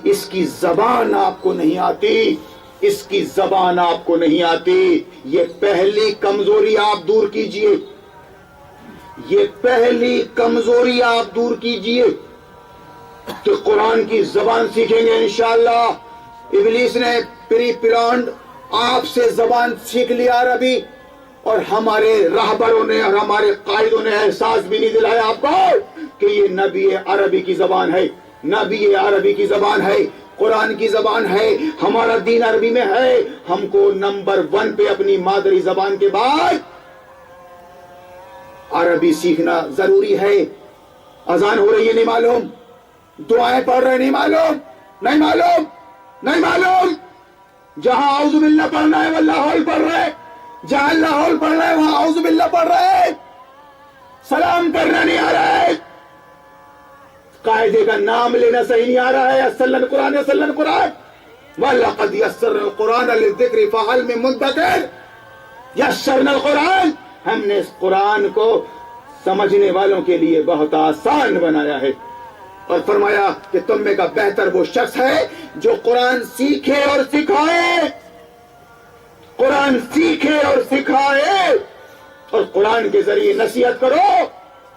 اس کی زبان آپ کو نہیں آتی, اس کی زبان آپ کو نہیں آتی. یہ پہلی کمزوری آپ دور کیجئے, یہ پہلی کمزوری آپ دور کیجئے تو قرآن کی زبان سیکھیں گے انشاءاللہ. ابلیس نے پری پلانڈ آپ سے زبان سیکھ لیا عربی, اور ہمارے راہبروں نے اور ہمارے قائدوں نے احساس بھی نہیں دلایا آپ کو کہ یہ نبی عربی کی زبان ہے، نبی عربی کی زبان ہے، قرآن کی زبان ہے، ہمارا دین عربی میں ہے، ہم کو نمبر 1 پہ اپنی مادری زبان کے بعد عربی سیکھنا ضروری ہے۔ اذان ہو رہی ہے نہیں معلوم، دعائیں پڑھ رہے نہیں معلوم، نہیں معلوم، نہیں معلوم، جہاں اعوذ باللہ پڑھنا ہے وہ لاہور پڑھ رہے، جہاں لاہور پڑھ رہے وہاں اعوذ باللہ پڑھ رہے، سلام کرنا نہیں آ رہا ہے، قاعدے کا نام لینا صحیح نہیں آ رہا ہے، یسرنا القرآن یسرنا القرآن وَلَقَدْ يَسَّرْنَا الْقُرْآنَ لِلذِّكْرِ فَهَلْ مِن مُدَّكِرٍ۔ یسرنا القرآن، ہم نے اس قرآن کو سمجھنے والوں کے لیے بہت آسان بنایا ہے، اور فرمایا کہ تم میں کا بہتر وہ شخص ہے جو قرآن سیکھے اور سکھائے، قرآن سیکھے اور سکھائے، اور قرآن کے ذریعے نصیحت کرو،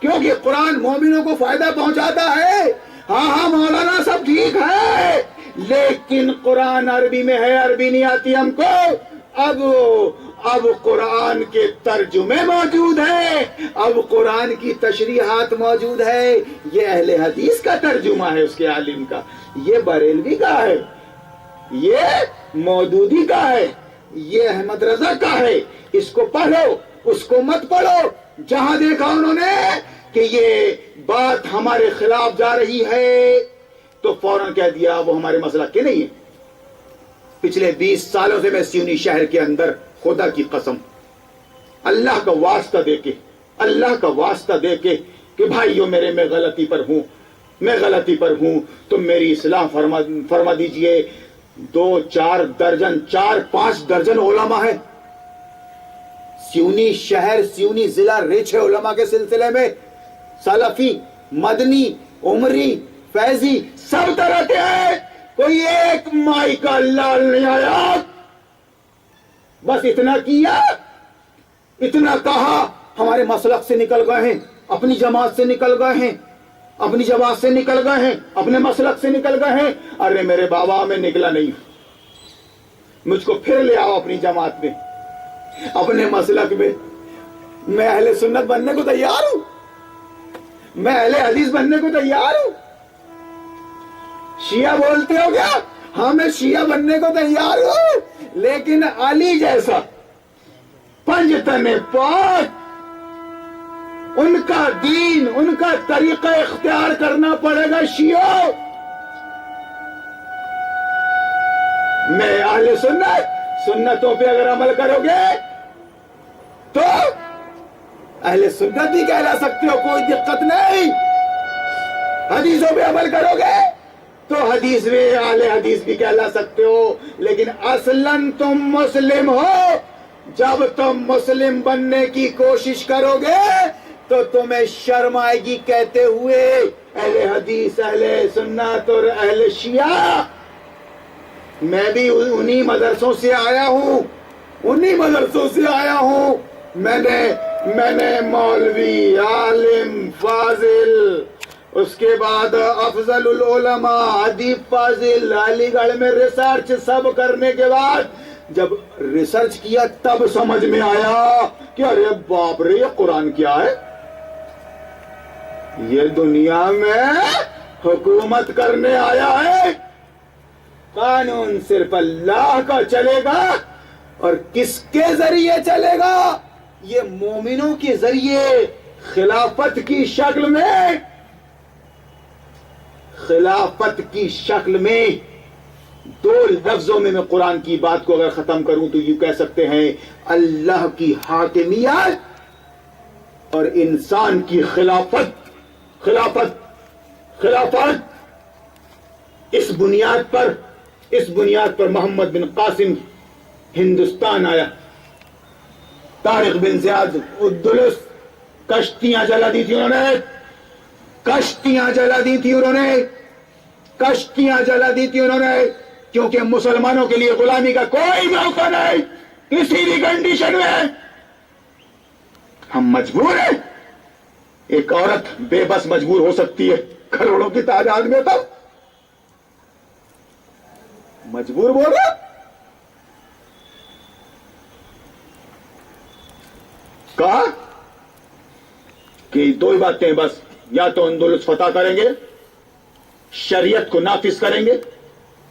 کیونکہ قرآن مومنوں کو فائدہ پہنچاتا ہے۔ ہاں مولانا سب ٹھیک ہے، لیکن قرآن عربی میں ہے، عربی نہیں آتی ہم کو، اب قرآن کے ترجمے موجود ہیں، اب قرآن کی تشریحات موجود ہے، یہ اہل حدیث کا ترجمہ ہے اس کے عالم کا، یہ بریلوی کا ہے، یہ مودودی کا ہے، یہ احمد رضا کا ہے، اس کو پڑھو، اس کو مت پڑھو۔ جہاں دیکھا انہوں نے کہ یہ بات ہمارے خلاف جا رہی ہے تو فوراً کہہ دیا وہ ہمارے مسلک کے نہیں ہے۔ پچھلے 20 سالوں سے میں سیونی شہر کے اندر خدا کی قسم اللہ کا واسطہ دے کے، اللہ کا واسطہ دے کے کہ بھائیو میرے میں غلطی پر ہوں، میں غلطی پر ہوں، تم میری اصلاح فرما دیجئے۔ 2-4 درجن 4-5 درجن علماء ہیں سیونی شہر، سیونی ضلع ریچھے علماء کے سلسلے میں، سلفی، مدنی، عمری، فیضی، سب طرح کے ہیں، کوئی ایک مائی کا لال نہیں آیا۔ بس اتنا کیا، اتنا کہا، ہمارے مسلک سے نکل گئے ہیں، اپنی جماعت سے نکل گئے ہیں، اپنی جماعت سے نکل گئے ہیں، اپنے مسلک سے نکل گئے ہیں۔ ارے میرے بابا میں نکلا نہیں، مجھ کو پھر لے آؤ اپنی جماعت میں، اپنے مسلک میں۔ میں اہل سنت بننے کو تیار ہوں، میں اہل حدیث بننے کو تیار ہوں۔ شیعہ بولتے ہو کیا؟ ہاں میں شیعہ بننے کو تیار ہوں، لیکن علی جیسا پنجتن پاک، ان کا دین، ان کا طریقہ اختیار کرنا پڑے گا شیعہ۔ میں اہل سنتوں پہ اگر عمل کرو گے تو اہل سنت بھی کہلا سکتے ہو، کوئی دقت نہیں۔ حدیثوں پہ عمل کرو گے تو حدیث میں اہل حدیث بھی کہلا سکتے ہو، لیکن اصلاً تم مسلم ہو۔ جب تم مسلم بننے کی کوشش کرو گے تو تمہیں شرم آئے گی کہتے ہوئے اہل حدیث، اہل سنت اور اہل شیعہ۔ میں بھی انہی مدرسوں سے آیا ہوں، انہی مدرسوں سے آیا ہوں۔ میں نے مولوی، عالم، فاضل، اس کے بعد افضل العلماء، ادیب فاضل، علی گڑھ میں ریسرچ سب کرنے کے بعد جب ریسرچ کیا تب سمجھ میں آیا کہ ارے باپ رے یہ قرآن کیا ہے، یہ دنیا میں حکومت کرنے آیا ہے۔ قانون صرف اللہ کا چلے گا، اور کس کے ذریعے چلے گا؟ یہ مومنوں کے ذریعے، خلافت کی شکل میں، خلافت کی شکل میں۔ 2 لفظوں میں قرآن کی بات کو اگر ختم کروں تو یہ کہہ سکتے ہیں اللہ کی حاکمیت اور انسان کی خلافت۔ اس بنیاد پر محمد بن قاسم ہندوستان آیا، طارق بن زیاد الدلس، کشتیاں جلا دی تھی انہوں نے، کشتیاں جلا دی تھی انہوں نے، کیونکہ مسلمانوں کے لیے غلامی کا کوئی موقع نہیں کسی بھی کنڈیشن میں۔ ہم مجبور ہیں، ایک عورت بے بس مجبور ہو سکتی ہے، کروڑوں کی تعداد میں تو مجبور بول رہا۔ کہا کہ 2 ہی باتیں بس، یا تو اندلس فتح کریں گے، شریعت کو نافذ کریں گے،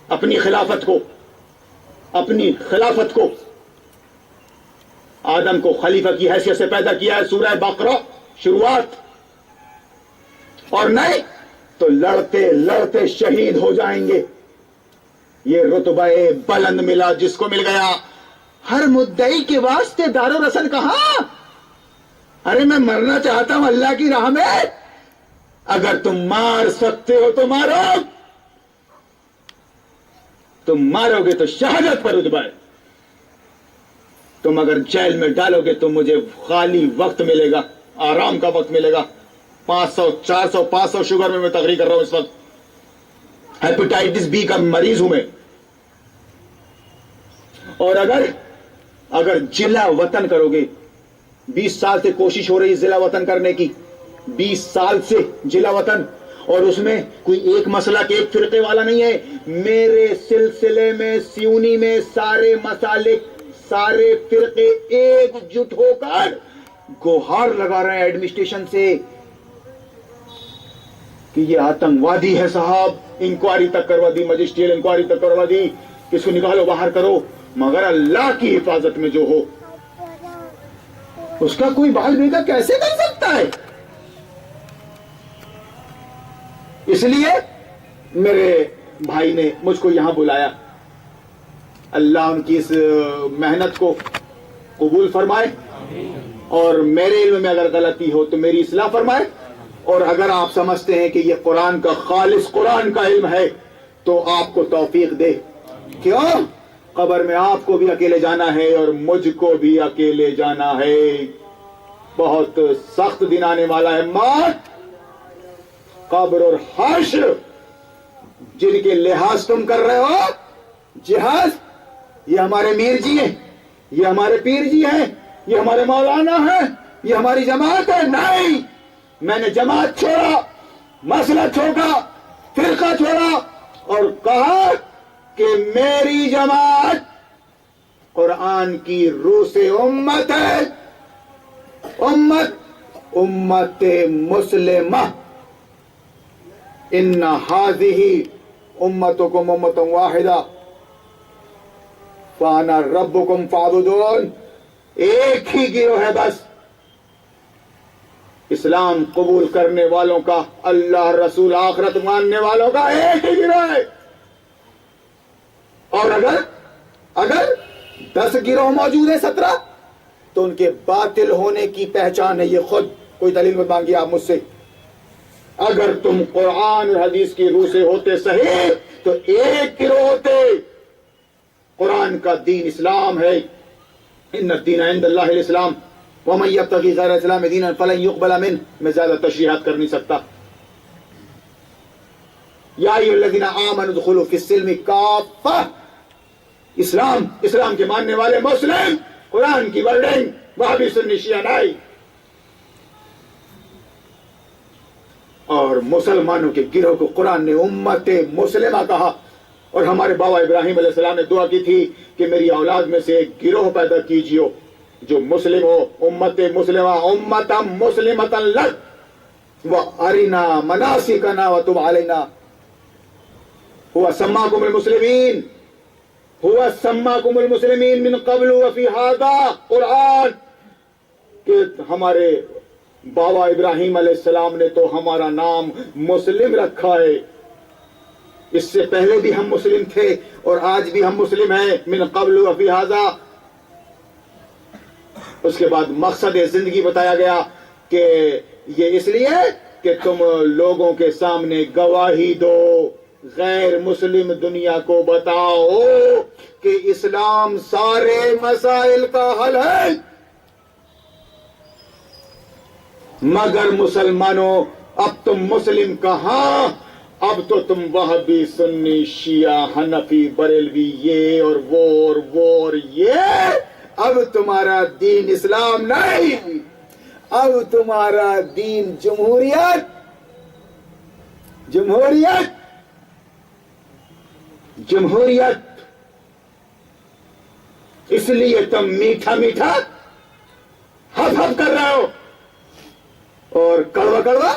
اپنی خلافت کو آدم کو خلیفہ کی حیثیت سے پیدا کیا ہے، سورہ بقرہ شروعات، اور نہیں تو لڑتے لڑتے شہید ہو جائیں گے۔ یہ رتبہ بلند ملا جس کو مل گیا۔ ہر مدعی کے واسطے دار و رسن کہاں؟ ارے میں مرنا چاہتا ہوں اللہ کی راہ میں، اگر تم مار سکتے ہو تو مارو، تم مارو گے تو شہادت پر رتبہ ہے، تم اگر جیل میں ڈالو گے تو مجھے خالی وقت ملے گا، آرام کا وقت ملے گا۔ 500 400 500 شوگر میں تقریر کر رہا ہوں اس وقت، ہیپیٹائٹس بی کا مریض ہوں میں۔ اور اگر جلا وطن کرو گے، 20 سال سے کوشش ہو رہی ضلع وطن کرنے کی، 20 سال سے ضلع وطن، اور اس میں کوئی ایک مسئلہ کے ایک فرقے والا نہیں ہے۔ میرے سلسلے میں سیونی میں سارے مسالک، سارے فرقے ایک جٹ ہو کر گوہار لگا رہے ہیں ایڈمنسٹریشن سے کہ یہ آتنکوادی ہے صاحب، انکوائری تک کروا دی، مجسٹریل انکوائری تک کروا دی، اس کو نکالو باہر کرو، مگر اللہ کی حفاظت میں جو ہو اس کا کوئی بال بیگا کیسے کر سکتا ہے؟ اس لیے میرے بھائی نے مجھ کو یہاں بلایا، اللہ ان کی اس محنت کو قبول فرمائے، اور میرے علم میں اگر غلطی ہو تو میری اصلاح فرمائے، اور اگر آپ سمجھتے ہیں کہ یہ قرآن کا خالص قرآن کا علم ہے تو آپ کو توفیق دے۔ کیوں؟ قبر میں آپ کو بھی اکیلے جانا ہے اور مجھ کو بھی اکیلے جانا ہے، بہت سخت دن آنے والا ہے۔ موت، قبر اور حشر جن کے لحاظ تم کر رہے ہو، جہاز، یہ ہمارے میر جی ہیں، یہ ہمارے پیر جی ہیں، یہ ہمارے مولانا ہیں، یہ ہماری جماعت ہے۔ نہیں، میں نے جماعت چھوڑا، مسئلہ چھوڑا، فرقہ چھوڑا، اور کہا کہ میری جماعت قرآن کی روح سے امت ہے، امت مسلمہ، ان ہذہ امتکم امۃ واحدہ فانا ربکم فاعبدون، ایک ہی گروہ ہے بس، اسلام قبول کرنے والوں کا، اللہ رسول آخرت ماننے والوں کا ایک ہی گروہ ہے۔ اور اگر 10 گروہ موجود ہیں، 17، تو ان کے باطل ہونے کی پہچان ہے یہ خود، کوئی دلیل مت مانگیے آپ مجھ سے۔ اگر تم قرآن اور حدیث کی روح سے ہوتے صحیح تو ایک گروہ ہوتے، قرآن کا دین اسلام ہے، ان الدین عند اللہ الاسلام ومن یبتغی غیر الاسلام دینا فلن یقبل منہ، میں زیادہ تشریحات کر نہیں سکتا۔ یا ایھا الذین آمنوا ادخلوا فی السلم کافہ، اسلام کے ماننے والے مسلم، قرآن کی ورڈنگ، وہابی سنی شیعہ نہیں۔ اور مسلمانوں کے گروہ کو قرآن نے امت مسلمہ کہا، اور ہمارے بابا ابراہیم علیہ السلام نے دعا کی تھی کہ میری اولاد میں سے ایک گروہ پیدا کیجیے جو مسلم ہو، امت مسلمہ، امتا مسلمتا لک وارنا مناسکنا وتب علینا، هو سماکم المسلمین، هو سماکم المسلمین من قبل وفی ھذا، قرآن کہ ہمارے بابا ابراہیم علیہ السلام نے تو ہمارا نام مسلم رکھا ہے، اس سے پہلے بھی ہم مسلم تھے اور آج بھی ہم مسلم ہیں، من قبل وفی ھذا۔ اس کے بعد مقصد زندگی بتایا گیا کہ یہ اس لیے کہ تم لوگوں کے سامنے گواہی دو، غیر مسلم دنیا کو بتاؤ کہ اسلام سارے مسائل کا حل ہے۔ مگر مسلمانوں، اب تم مسلم کہاں، اب تو تم وہابی سنی شیعہ حنفی بریلوی یہ اور وہ یہ، اب تمہارا دین اسلام نہیں، اب تمہارا دین جمہوریت، اس لیے تم میٹھا میٹھا ہف کر رہے ہو اور کڑوا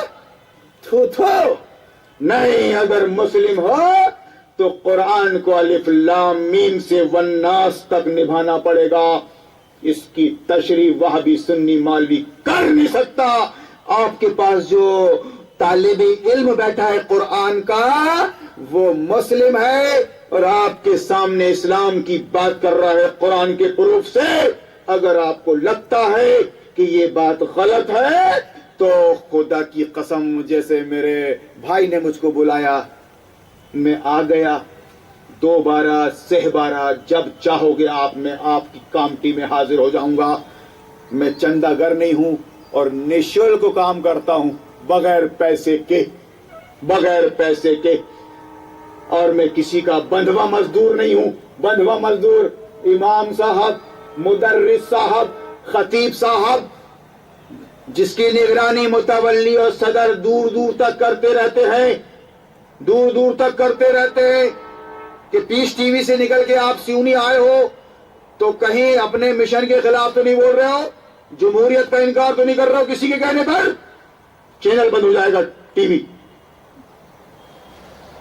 تھو نہیں، اگر مسلم ہو تو قرآن کو الف لام میم سے والناس تک نبھانا پڑے گا. اس کی تشریح وہابی سنی مولوی کر نہیں سکتا. آپ کے پاس جو طالب علم بیٹھا ہے قرآن کا وہ مسلم ہے اور آپ کے سامنے اسلام کی بات کر رہا ہے قرآن کے پروف سے. اگر آپ کو لگتا ہے کہ یہ بات غلط ہے تو خدا کی قسم، جیسے میرے بھائی نے مجھ کو بلایا میں آ گیا، 2 بارہ سہ بارہ جب چاہو گے آپ، میں آپ کی کامٹی میں حاضر ہو جاؤں گا. میں چندہ گر نہیں ہوں اور نشلک کام کرتا ہوں، بغیر پیسے کے، بغیر پیسے کے. اور میں کسی کا بندھوا مزدور نہیں ہوں. بندھوا مزدور امام صاحب، مدرس صاحب، خطیب صاحب، جس کی نگرانی متولی اور صدر دور دور تک کرتے رہتے ہیں، دور دور تک کرتے رہتے ہیں. کہ پیس ٹی وی سے نکل کے آپ سیونی آئے ہو تو کہیں اپنے مشن کے خلاف تو نہیں بول رہے ہو، جمہوریت کا انکار تو نہیں کر رہے ہو کسی کے کہنے پر؟ چینل بند ہو جائے گا ٹی وی.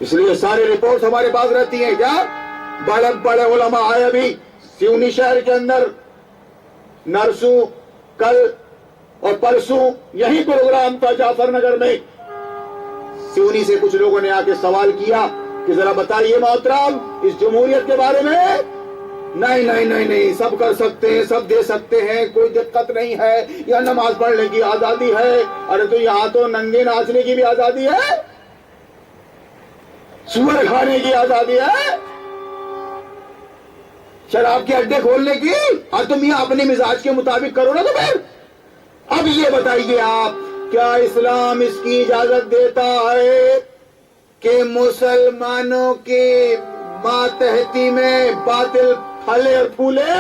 اس لیے ساری رپورٹ ہمارے پاس رہتی ہیں. کیا بڑے بڑے علماء آئے ابھی سیونی شہر کے اندر، نرسوں کل اور پرسوں یہی پروگرام تھا جعفر نگر میں. سیونی سے کچھ لوگوں نے آ کے سوال کیا کہ ذرا بتائیے محترم اس جمہوریت کے بارے میں. نہیں نہیں نہیں نہیں، سب کر سکتے ہیں، سب دے سکتے ہیں، کوئی دقت نہیں ہے، یا نماز پڑھنے کی آزادی ہے. ارے تو یہاں تو ننگے ناچنے کی بھی آزادی ہے، سور کھانے کی آزادی ہے، شراب کے اڈے کھولنے کی. اور تم یہ اپنے مزاج کے مطابق کرو نا. تو پھر اب یہ بتائیے آپ، کیا اسلام اس کی اجازت دیتا ہے کہ مسلمانوں کی ماتحتی میں باطل پھلے اور پھولے؟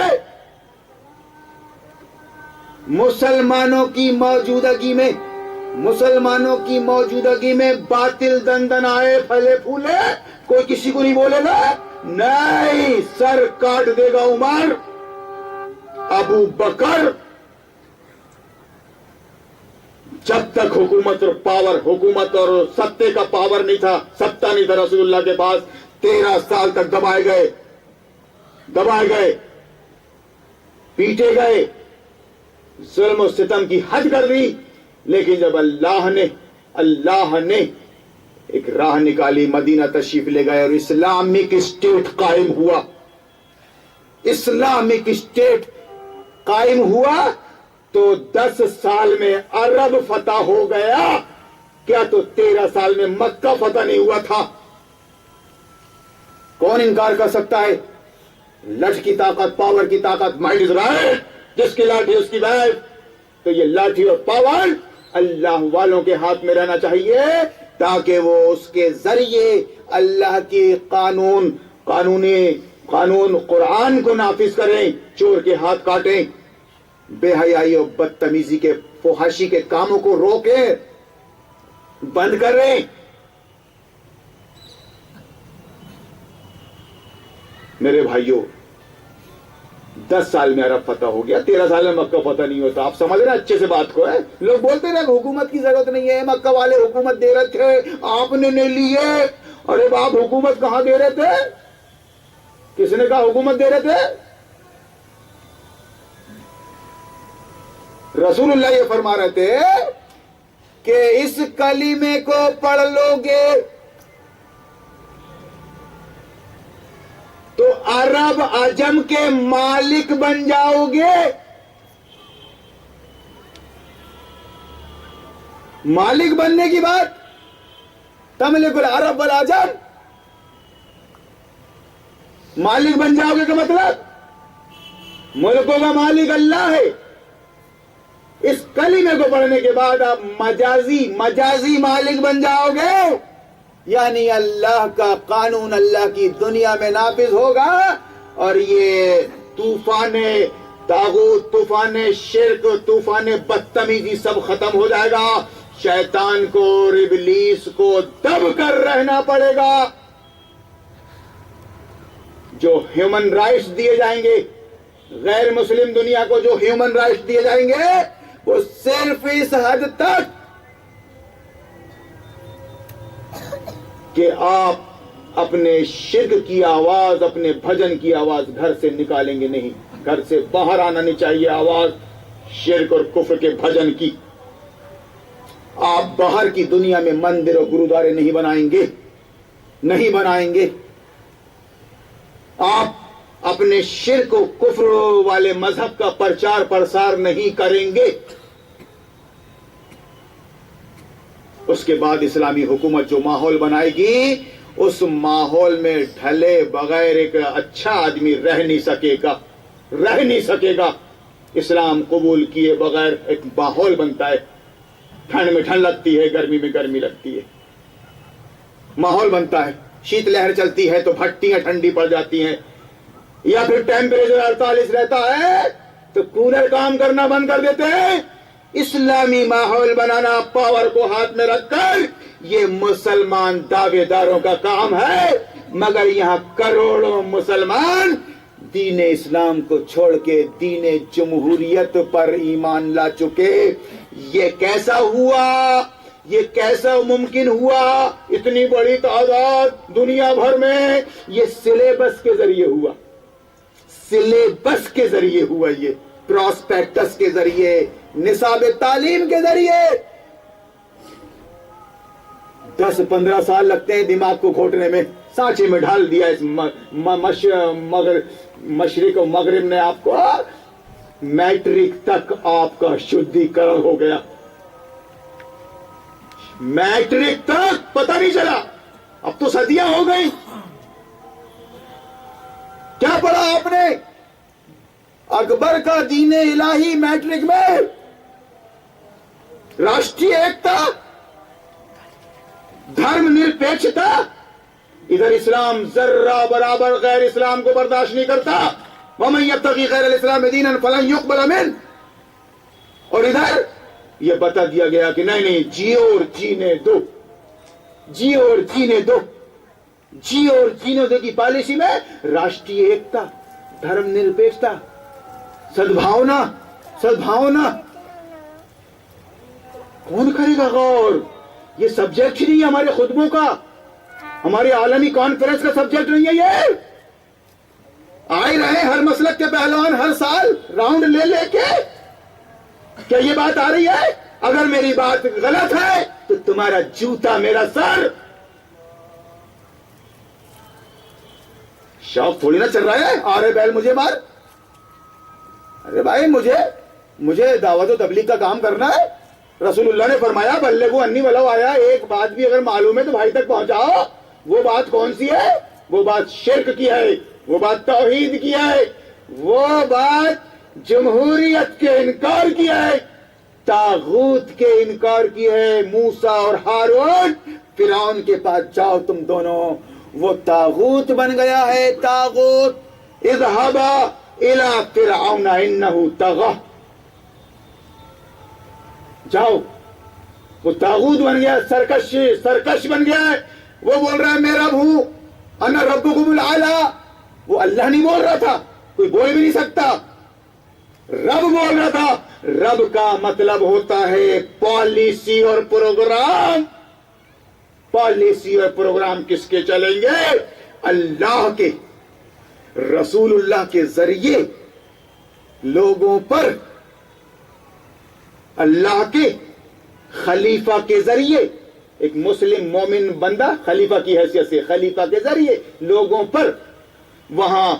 مسلمانوں کی موجودگی میں، مسلمانوں کی موجودگی میں باطل دندنائے پھلے پھولے؟ کوئی کسی کو نہیں بولے گا؟ نہیں، سر کاٹ دے گا عمر، ابو بکر. جب تک حکومت اور پاور، حکومت اور ستے کا پاور نہیں تھا، ستہ نہیں تھا رسول اللہ کے پاس، 13 سال تک دبائے گئے، دبائے گئے، پیٹے گئے، ظلم و ستم کی حد کر دی. لیکن جب اللہ نے ایک راہ نکالی، مدینہ تشریف لے گئے اور اسلامک اسٹیٹ قائم ہوا، اسلامک اسٹیٹ قائم ہوا تو 10 سال میں عرب فتح ہو گیا. کیا تو 13 سال میں مکہ فتح نہیں ہوا تھا؟ کون انکار کر سکتا ہے؟ لٹھ کی طاقت، پاور کی طاقت، مائنڈ از رائٹ، جس کی لاٹھی اس کی بیل. تو یہ لاٹھی اور پاور اللہ والوں کے ہاتھ میں رہنا چاہیے تاکہ وہ اس کے ذریعے اللہ کی قانون قرآن کو نافذ کریں، چور کے ہاتھ کاٹیں، بے حیائی اور بدتمیزی کے فحاشی کے کاموں کو روکیں، بند کریں. میرے بھائیوں، 10 سال میں عرب فتح ہو گیا، 13 سال میں مکہ فتح نہیں ہوتا. آپ سمجھ رہے ہیں اچھے سے بات کو ہے؟ لوگ بولتے رہے کہ حکومت کی ضرورت نہیں ہے، مکہ والے حکومت دے رہے تھے، آپ نے نہیں لیے. ارے باپ، حکومت کہاں دے رہے تھے؟ کس نے کہا حکومت دے رہے تھے؟ رسول اللہ یہ فرما رہے تھے کہ اس کلمے کو پڑھ لو گے تو عرب عجم کے مالک بن جاؤ گے. مالک بننے کی بات، تملک العرب والعجم، مالک بن جاؤ گے کا مطلب ملکوں کا مالک اللہ ہے. اس کلمے کو پڑھنے کے بعد آپ مجازی مالک بن جاؤ گے، یعنی اللہ کا قانون اللہ کی دنیا میں نافذ ہوگا اور یہ طوفان طاغوت، طوفان شرک، طوفان بدتمیزی سب ختم ہو جائے گا. شیطان کو اور ابلیس کو دب کر رہنا پڑے گا. جو ہیومن رائٹس دیے جائیں گے غیر مسلم دنیا کو، جو ہیومن رائٹس دیے جائیں گے وہ صرف اس حد تک کہ آپ اپنے شرک کی آواز، اپنے بھجن کی آواز گھر سے نکالیں گے نہیں. گھر سے باہر آنا نہیں چاہیے آواز شرک اور کفر کے بھجن کی. آپ باہر کی دنیا میں مندر اور گرودوارے نہیں بنائیں گے، نہیں بنائیں گے. آپ اپنے شرک و کفر والے مذہب کا پرچار پرسار نہیں کریں گے. اس کے بعد اسلامی حکومت جو ماحول بنائے گی، اس ماحول میں ڈھلے بغیر ایک اچھا آدمی رہ نہیں سکے گا، رہ نہیں سکے گا. اسلام قبول کیے بغیر ایک ماحول بنتا ہے. ٹھنڈ میں ٹھنڈ لگتی ہے، گرمی میں گرمی لگتی ہے، ماحول بنتا ہے. شیت لہر چلتی ہے تو بھٹیاں ٹھنڈی پڑ جاتی ہیں، یا پھر ٹیمپریچر 48 رہتا ہے تو کولر کام کرنا بند کر دیتے ہیں. اسلامی ماحول بنانا پاور کو ہاتھ میں رکھ کر یہ مسلمان دعوے داروں کا کام ہے. مگر یہاں کروڑوں مسلمان دین اسلام کو چھوڑ کے دین جمہوریت پر ایمان لا چکے. یہ کیسا ہوا؟ یہ کیسا ممکن ہوا؟ اتنی بڑی تعداد دنیا بھر میں. یہ سلیبس کے ذریعے ہوا، سلیبس کے ذریعے ہوا، یہ پراسپیکٹس کے ذریعے، نصاب تعلیم کے ذریعے. 10-15 سال لگتے ہیں دماغ کو گھوٹنے میں. سانچے میں ڈھال دیا اس مشرق و مغرب نے آپ کو. میٹرک تک آپ کا شدھیکرن ہو گیا. میٹرک تک پتہ نہیں چلا، اب تو صدیاں ہو گئی. کیا پڑھا آپ نے؟ اکبر کا دین الہی میٹرک میں راشٹریہ ایکتا، دھرم نرپیکشتا. ادھر اسلام ذرہ برابر غیر اسلام کو برداشت نہیں کرتا. وَمَن يَبْتَغِي غَيْرَ الْإِسْلَامِ دِينًا فَلَن يُقْبَلَ مِنْهُ. اور ادھر یہ بتا دیا گیا کہ نہیں، جیو اور جینے دو، جیو اور جینے دو. جیو اور جینے دو کی پالیسی میں راشٹریہ ایکتا، دھرم نرپیکشتا، سدبھاونا، سدبھاونا. کون کرے گا غور؟ یہ سبجیکٹ ہی نہیں ہے ہمارے خطبوں کا، ہماری عالمی کانفرنس کا سبجیکٹ نہیں ہے. یہ آئے رہے ہر مسلک کے پہلوان ہر سال راؤنڈ لے لے کے. کیا یہ بات آ رہی ہے؟ اگر میری بات غلط ہے تو تمہارا جوتا میرا سر. شوق تھوڑی نہ چل رہا ہے آرے بیل مجھے مار. ارے بھائی مجھے دعوت و تبلیغ کا کام کرنا ہے. رسول اللہ نے فرمایا بلغوا انی ولو آیا. ایک بات بھی اگر معلوم ہے تو بھائی تک پہنچاؤ. وہ بات کون سی ہے؟ وہ بات شرک کی ہے، وہ بات توحید کی ہے، وہ بات جمہوریت کے انکار کی ہے، طاغوت کے انکار کی ہے. موسیٰ اور ہارون فرعون کے پاس جاؤ تم دونوں، وہ طاغوت بن گیا ہے. طاغوت. اذهبا الى فرعون انه طغى. جاؤ، وہ طاغوت بن گیا، سرکش بن گیا ہے. وہ بول رہا ہے میں رب ہوں، انا ربکم الاعلی. وہ اللہ نہیں بول رہا تھا، کوئی بول بھی نہیں سکتا، رب بول رہا تھا. رب کا مطلب ہوتا ہے پالیسی اور پروگرام. پالیسی اور پروگرام کس کے چلیں گے؟ اللہ کے، رسول اللہ کے ذریعے لوگوں پر، اللہ کے خلیفہ کے ذریعے. ایک مسلم مومن بندہ خلیفہ کی حیثیت سے خلیفہ کے ذریعے لوگوں پر وہاں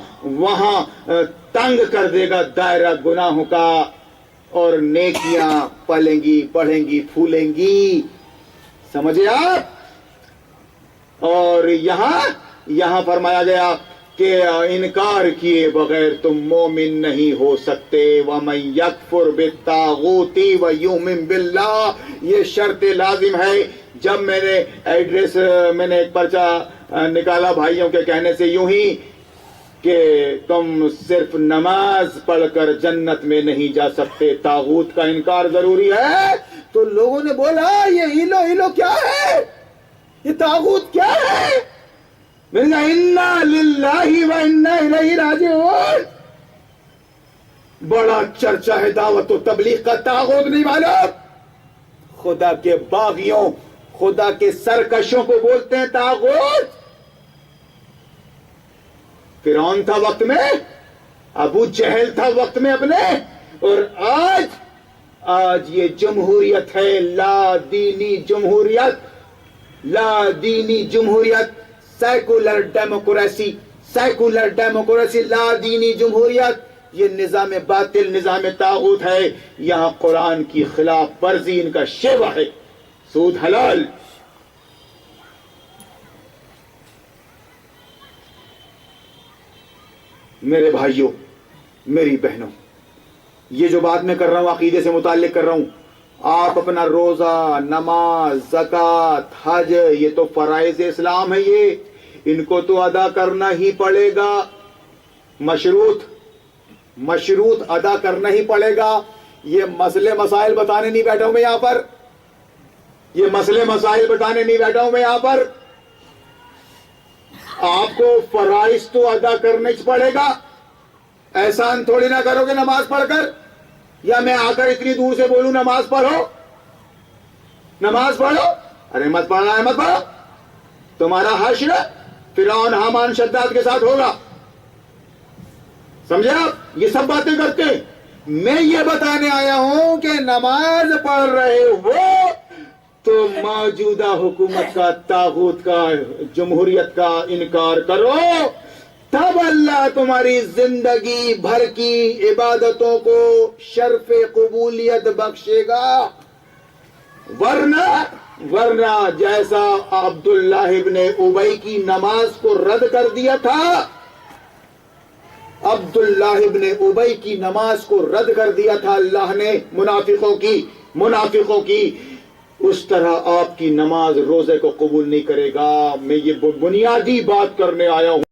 تنگ کر دے گا دائرہ گناہوں کا، اور نیکیاں پلیں گی، بڑھیں گی، پھولیں گی. سمجھے آپ؟ اور یہاں فرمایا گیا کہ انکار کیے بغیر تم مومن نہیں ہو سکتے. وَمَن يَكْفُرْ بِالطَّاغُوتِ وَيُؤْمِن بِاللَّهِ. یہ شرط لازم ہے. جب میں نے ایک پرچہ نکالا بھائیوں کے کہنے سے یوں ہی کہ تم صرف نماز پڑھ کر جنت میں نہیں جا سکتے، طاغوت کا انکار ضروری ہے. تو لوگوں نے بولا یہ ہیلو کیا ہے، یہ طاغوت کیا ہے؟ میں نے کہا انا للہ و انا الیہ راجعون. بڑا چرچا ہے دعوت و تبلیغ کا. طاغوت نہیں معلوم، خدا کے باغیوں، خدا کے سرکشوں کو بولتے ہیں طاغوت. فرعون تھا وقت میں, ابو جہل تھا وقت میں اپنے, اور آج یہ جمہوریت ہے, لا دینی جمہوریت, لا دینی جمہوریت, سیکولر ڈیموکریسی, لا دینی جمہوریت. یہ نظام باطل, نظام طاغوت ہے. یہاں قرآن کی خلاف ورزی ان کا شیوا ہے. سود حلال. میرے بھائیوں, میری بہنوں, یہ جو بات میں کر رہا ہوں عقیدے سے متعلق کر رہا ہوں. آپ اپنا روزہ, نماز, زکوٰۃ, حج, یہ تو فرائض اسلام ہے, یہ ان کو تو ادا کرنا ہی پڑے گا. مشروط ادا کرنا ہی پڑے گا. یہ مسئلے مسائل بتانے نہیں بیٹھا ہوں میں یہاں پر, یہ مسئلے مسائل بتانے نہیں بیٹھا ہوں میں یہاں پر. آپ کو فرائض تو ادا کرنا ہی پڑے گا. احسان تھوڑی نہ کرو گے نماز پڑھ کر, یا میں آ کر اتنی دور سے بولوں نماز پڑھو, نماز پڑھو. ارے مت پڑھنا ہے, مت پڑھو. تمہارا حشر فرعون, حامان, شداد کے ساتھ ہوگا. سمجھے آپ؟ یہ سب باتیں کرتے ہیں. میں یہ بتانے آیا ہوں کہ نماز پڑھ رہے ہو تو موجودہ حکومت کا, طاغوت کا, جمہوریت کا انکار کرو, تب اللہ تمہاری زندگی بھر کی عبادتوں کو شرف قبولیت بخشے گا. ورنہ جیسا عبداللہ ابن ابی کی نماز کو رد کر دیا تھا, عبداللہ ابن ابی کی نماز کو رد کر دیا تھا اللہ نے منافقوں کی, اس طرح آپ کی نماز روزے کو قبول نہیں کرے گا. میں یہ بنیادی بات کرنے آیا ہوں.